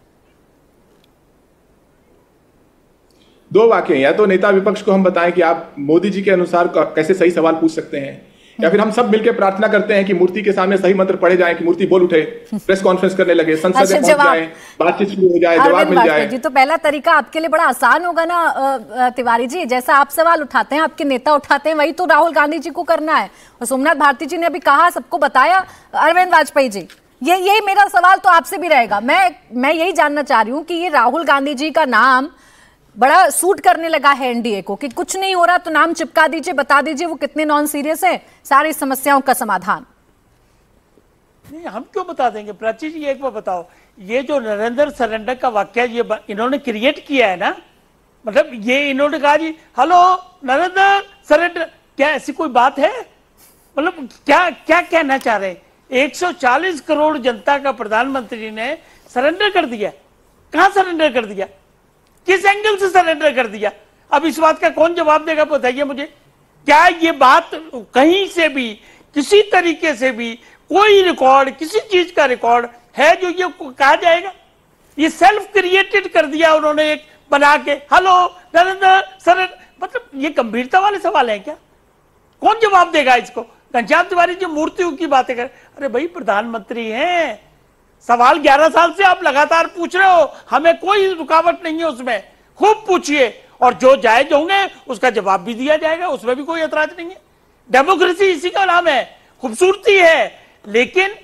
दो वाक्य, या तो नेता विपक्ष को हम बताएं कि आप मोदी जी के अनुसार कैसे सही सवाल पूछ सकते हैं, या फिर हम सब मिलकर प्रार्थना करते हैं कि मूर्ति के सामने सही मंत्र पढ़े जाएं कि मूर्ति बोल उठे, प्रेस कॉन्फ्रेंस करने लगे, संसद में पहुंच जाए, बातचीत शुरू हो जाए, जवाब मिल जाए। जी तो पहला तरीका आपके लिए बड़ा आसान होगा ना तिवारी जी, जैसा आप सवाल उठाते हैं, आपके नेता उठाते हैं, वही तो राहुल गांधी जी को करना है। और सोमनाथ भारती जी ने अभी कहा, सबको बताया, अरविंद वाजपेयी जी, यही मेरा सवाल तो आपसे भी रहेगा। मैं यही जानना चाह रही हूँ कि ये राहुल गांधी जी का नाम बड़ा सूट करने लगा है एनडीए को, कि कुछ नहीं हो रहा तो नाम चिपका दीजिए, बता दीजिए वो कितने नॉन सीरियस है, सारी समस्याओं का समाधान। नहीं, हम क्यों बता देंगे? प्राची जी एक बार बताओ, ये जो नरेंद्र सरेंडर का वाक्य ये इन्होंने क्रिएट किया है ना, मतलब ये इन्होंने कहा जी हेलो नरेंद्र सरेंडर, क्या ऐसी कोई बात है? मतलब क्या क्या कहना चाह रहे हैं? 140 करोड़ जनता का प्रधानमंत्री ने सरेंडर कर दिया। कहां सरेंडर कर दिया? किस एंगल से सरेंडर कर दिया? अब इस बात का कौन जवाब देगा बताइए मुझे। क्या ये बात कहीं से भी, किसी तरीके से भी कोई रिकॉर्ड, किसी चीज का रिकॉर्ड है जो ये कहा जाएगा? ये सेल्फ क्रिएटेड कर दिया उन्होंने, एक बना के हेलो नरेंद्र सरेंडर। मतलब ये गंभीरता वाले सवाल है क्या? कौन जवाब देगा इसको? घनश्याम तिवारी जी मूर्तियों की बातें कर, अरे भाई प्रधानमंत्री हैं, सवाल 11 साल से आप लगातार पूछ रहे हो, हमें कोई रुकावट नहीं है उसमें, खूब पूछिए और जो जायज होंगे उसका जवाब भी दिया जाएगा, उसमें भी कोई एतराज नहीं है। डेमोक्रेसी इसी का नाम है, खूबसूरती है, लेकिन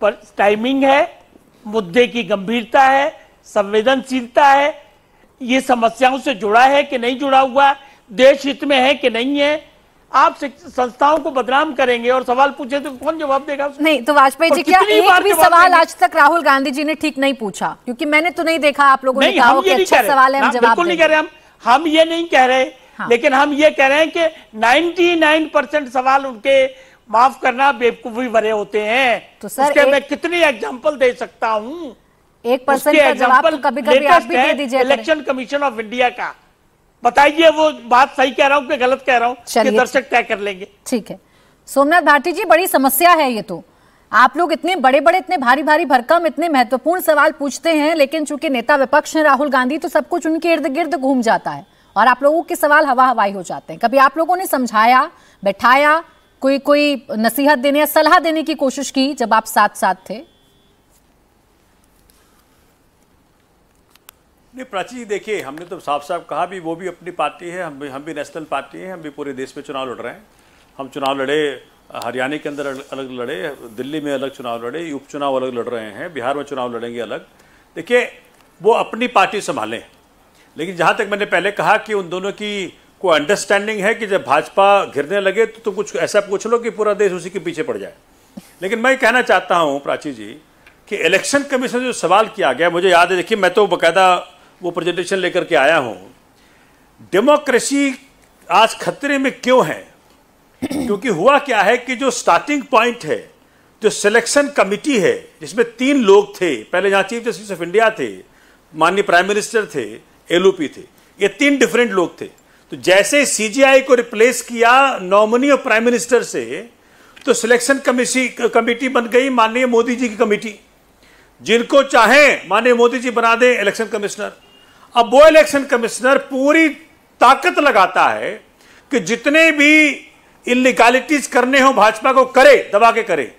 पर टाइमिंग है, मुद्दे की गंभीरता है, संवेदनशीलता है, ये समस्याओं से जुड़ा है कि नहीं जुड़ा हुआ, देश हित में है कि नहीं है। आप संस्थाओं को बदनाम करेंगे और सवाल पूछे तो कौन जवाब देगा? नहीं तो वाजपेयी जी, क्या एक भी सवाल आज तक राहुल गांधी जी ने ठीक नहीं पूछा? क्योंकि मैंने तो नहीं देखा आप लोगों ने कहा कि अच्छा सवाल है, हम जवाब बिल्कुल नहीं कह रहे, हम ये नहीं कह रहे, लेकिन हम ये कह रहे हैं कि 99% सवाल उनके, माफ करना, बेवकूफी भरे होते हैं। तो सर मैं कितनी एग्जाम्पल दे सकता हूँ? 1% का जवाब तो कभी-कभी आप भी दे दीजिए। इलेक्शन कमीशन ऑफ इंडिया का बताइए, वो बात सही कह रहा हूं कि गलत कह रहा हूं, कि दर्शक तय कर लेंगे। ठीक है सोमनाथ भारती जी, बड़ी समस्या है ये तो। आप लोग इतने बड़े बड़े, इतने भारी भारी भरकम, इतने महत्वपूर्ण सवाल पूछते हैं, लेकिन चूंकि नेता विपक्ष है राहुल गांधी, तो सब कुछ उनके इर्द गिर्द घूम जाता है और आप लोगों के सवाल हवा हवाई हो जाते हैं। कभी आप लोगों ने समझाया, बैठाया, कोई नसीहत देने या सलाह देने की कोशिश की जब आप साथ थे? नहीं प्राची जी, देखिए हमने तो साफ साफ कहा भी, वो भी अपनी पार्टी है, हम भी नेशनल पार्टी है, हम भी पूरे देश में चुनाव लड़ रहे हैं। हम चुनाव लड़े, हरियाणा के अंदर अलग लड़े, दिल्ली में अलग चुनाव लड़े, उपचुनाव अलग लड़ रहे हैं, बिहार में चुनाव लड़ेंगे अलग। देखिए वो अपनी पार्टी संभालें, लेकिन जहाँ तक मैंने पहले कहा कि उन दोनों की को अंडरस्टैंडिंग है कि जब भाजपा घिरने लगे तो कुछ ऐसा पूछ लो कि पूरा देश उसी के पीछे पड़ जाए। लेकिन मैं कहना चाहता हूं प्राची जी कि इलेक्शन कमीशन से जो सवाल किया गया, मुझे याद है, देखिए मैं तो बकायदा वो प्रेजेंटेशन लेकर के आया हूं। डेमोक्रेसी आज खतरे में क्यों है? क्योंकि हुआ क्या है कि जो स्टार्टिंग पॉइंट है, जो सिलेक्शन कमिटी है, जिसमें 3 लोग थे, पहले जहां चीफ जस्टिस ऑफ इंडिया थे, माननीय प्राइम मिनिस्टर थे, एलओपी थे, ये 3 डिफरेंट लोग थे। तो जैसे सीजीआई को रिप्लेस किया नॉमिनी ऑफ प्राइम मिनिस्टर से, तो सिलेक्शन कमेटी बन गई माननीय मोदी जी की कमेटी। जिनको चाहे माननीय मोदी जी बना दें इलेक्शन कमिश्नर। अब वो इलेक्शन कमिश्नर पूरी ताकत लगाता है कि जितने भी इलीगैलिटीज करने हो भाजपा को करे, दबा के करे।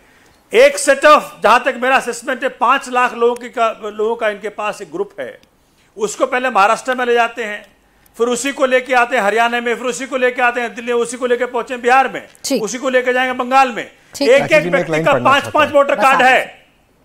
एक सेट ऑफ, जहां तक मेरा असेसमेंट है, 5 लाख लोगों का इनके पास एक ग्रुप है। उसको पहले महाराष्ट्र में ले जाते हैं, फिर उसी को लेके आते हैं हरियाणा में, फिर उसी को लेके आते हैं दिल्ली, उसी को लेके पहुंचे बिहार में, उसी को लेके जाएंगे बंगाल में। एक एक व्यक्ति का 5-5 वोटर कार्ड है,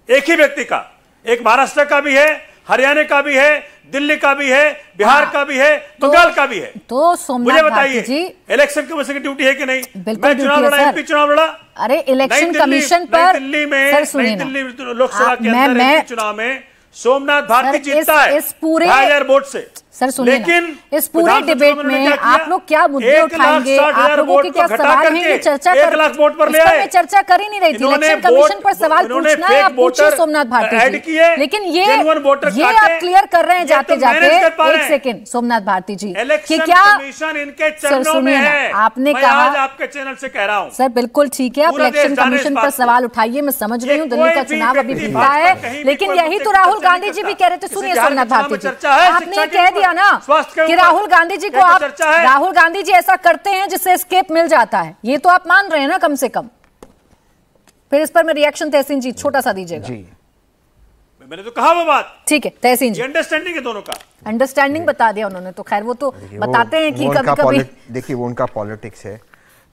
एक ही व्यक्ति का। एक महाराष्ट्र का भी है, हरियाणा का भी है, दिल्ली का भी है, बिहार का भी है, बंगाल का भी है। तो सोमनाथ भारती जी, इलेक्शन कमीशन की ड्यूटी है कि नहीं? बिल्कुल मैं चुनाव लड़ा, एमपी चुनाव लड़ा। अरे इलेक्शन कमीशन पर दिल्ली में लोकसभा के अंदर एमपी चुनाव में सोमनाथ भारती जीतता है इस पूरे 2000 वोट से। सर सुनिए, लेकिन इस पूरे डिबेट में आप लोग क्या मुद्दे उठाएंगे? आप लोगों के क्या सवाल हैं? ये चर्चा कर, मैं चर्चा कर ही नहीं रही थी। इलेक्शन कमीशन पर सवाल पूछना है, आप पूछिए सोमनाथ भारती जी। लेकिन ये आप क्लियर कर रहे हैं जाते जाते। एक सेकेंड सोमनाथ भारती जी, कि क्या सर सुनिए ना, आपने कहा, आपके चैनल से कह रहा हूं सर, बिल्कुल ठीक है, आप इलेक्शन कमीशन पर सवाल उठाइए, मैं समझ रही हूँ, दिल्ली का चुनाव अभी बीता है। लेकिन यही तो राहुल गांधी जी भी कह रहे थे। सुनिए सोमनाथ भारती जी, आपने कह दिया ना कि राहुल गांधी जी को राहुल गांधी जी ऐसा करते हैं जिससे एस्केप मिल जाता है, ये तो आप मान रहे हैं ना कम से कम। फिर इस पर मैं रिएक्शन तहसीन जी छोटा सा दीजिएगा। जी मैंने तो कहा वो बात, ठीक है तहसीन जी, अंडरस्टैंडिंग है दोनों का। अंडरस्टैंडिंग बता दिया उन्होंने, तो खैर वो तो बताते हैं कि कभी-कभी देखिए वो उनका पॉलिटिक्स है।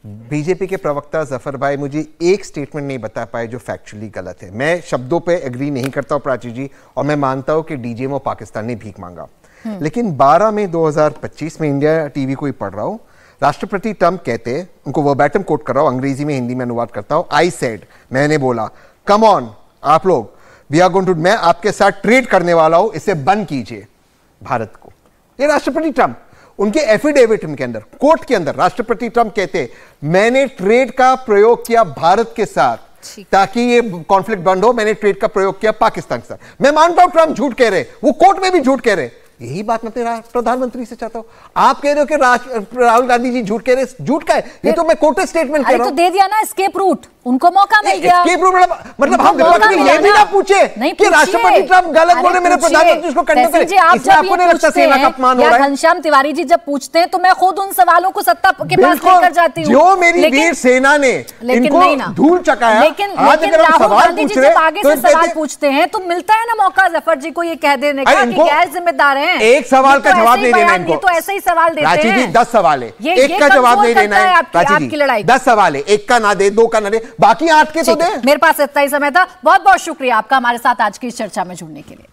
बीजेपी के प्रवक्ता जफर भाई मुझे एक स्टेटमेंट नहीं बता पाए जो फैक्चुअली गलत है। मैं शब्दों पे एग्री नहीं करता हूं प्राची जी, और मैं मानता हूं कि डीजीएम और पाकिस्तान ने भीख मांगा। लेकिन 12 मई 2025 में इंडिया टीवी को ही पढ़ रहा हूं, राष्ट्रपति ट्रंप कहते हैं, उनको वर्बैटम कोट कर रहा हूं, अंग्रेजी में हिंदी में अनुवाद करता हूं, आई सेड, मैंने बोला, कम ऑन आप लोग, वी आर गोइंग टू, मैं आपके साथ ट्रेड करने वाला हूं, इसे बंद कीजिए भारत को। ये राष्ट्रपति ट्रंप, उनके एफिडेविट के अंदर, कोर्ट के अंदर राष्ट्रपति ट्रंप कहते, मैंने ट्रेड का प्रयोग किया भारत के साथ ताकि ये कॉन्फ्लिक्ट बंद हो, मैंने ट्रेड का प्रयोग किया पाकिस्तान के साथ। मैं मानता हूं ट्रंप झूठ कह रहे, वो कोर्ट में भी झूठ कह रहे, यही बात मैं प्रधानमंत्री से चाहता हूं। आप कह रहे हो कि राहुल गांधी जी झूठ कह रहे, झूठ का है ये तो मैं कोर्ट स्टेटमेंट कह रहा हूं। तो दे दिया ना एस्केप रूट, उनको मौका मिल गया। एस्केप रूट मतलब हम ये भी ना पूछे कि राष्ट्रपति ट्रंप गलत बोले, मेरे प्रधानमंत्री उसको कंडक्ट करें। इसमें आपको नहीं लगता सेना का अपमान हो रहा है? घनश्याम तिवारी जी जब पूछते हैं तो मैं खुद उन सवालों को सत्ता के पास लेकर जाती हूं। जो मेरी वीर सेना ने इनको धूल चकाया, लेकिन राहुल गांधी जी जब आगे से सवाल पूछते हैं तो मिलता है ना मौका जफर जी को ये कह देने का कि गैर जिम्मेदार हैं। एक सवाल का जवाब नहीं देना इनको, तो ऐसे ही सवाल देते हैं। रांची जी 10 सवाल है, एक का जवाब नहीं देना है। रांची जी 10 सवाल है, एक का ना दे, 2 का ना दे, बाकी 8 के तो दे। मेरे पास इतना ही समय था। बहुत बहुत शुक्रिया आपका हमारे साथ आज की इस चर्चा में जुड़ने के लिए।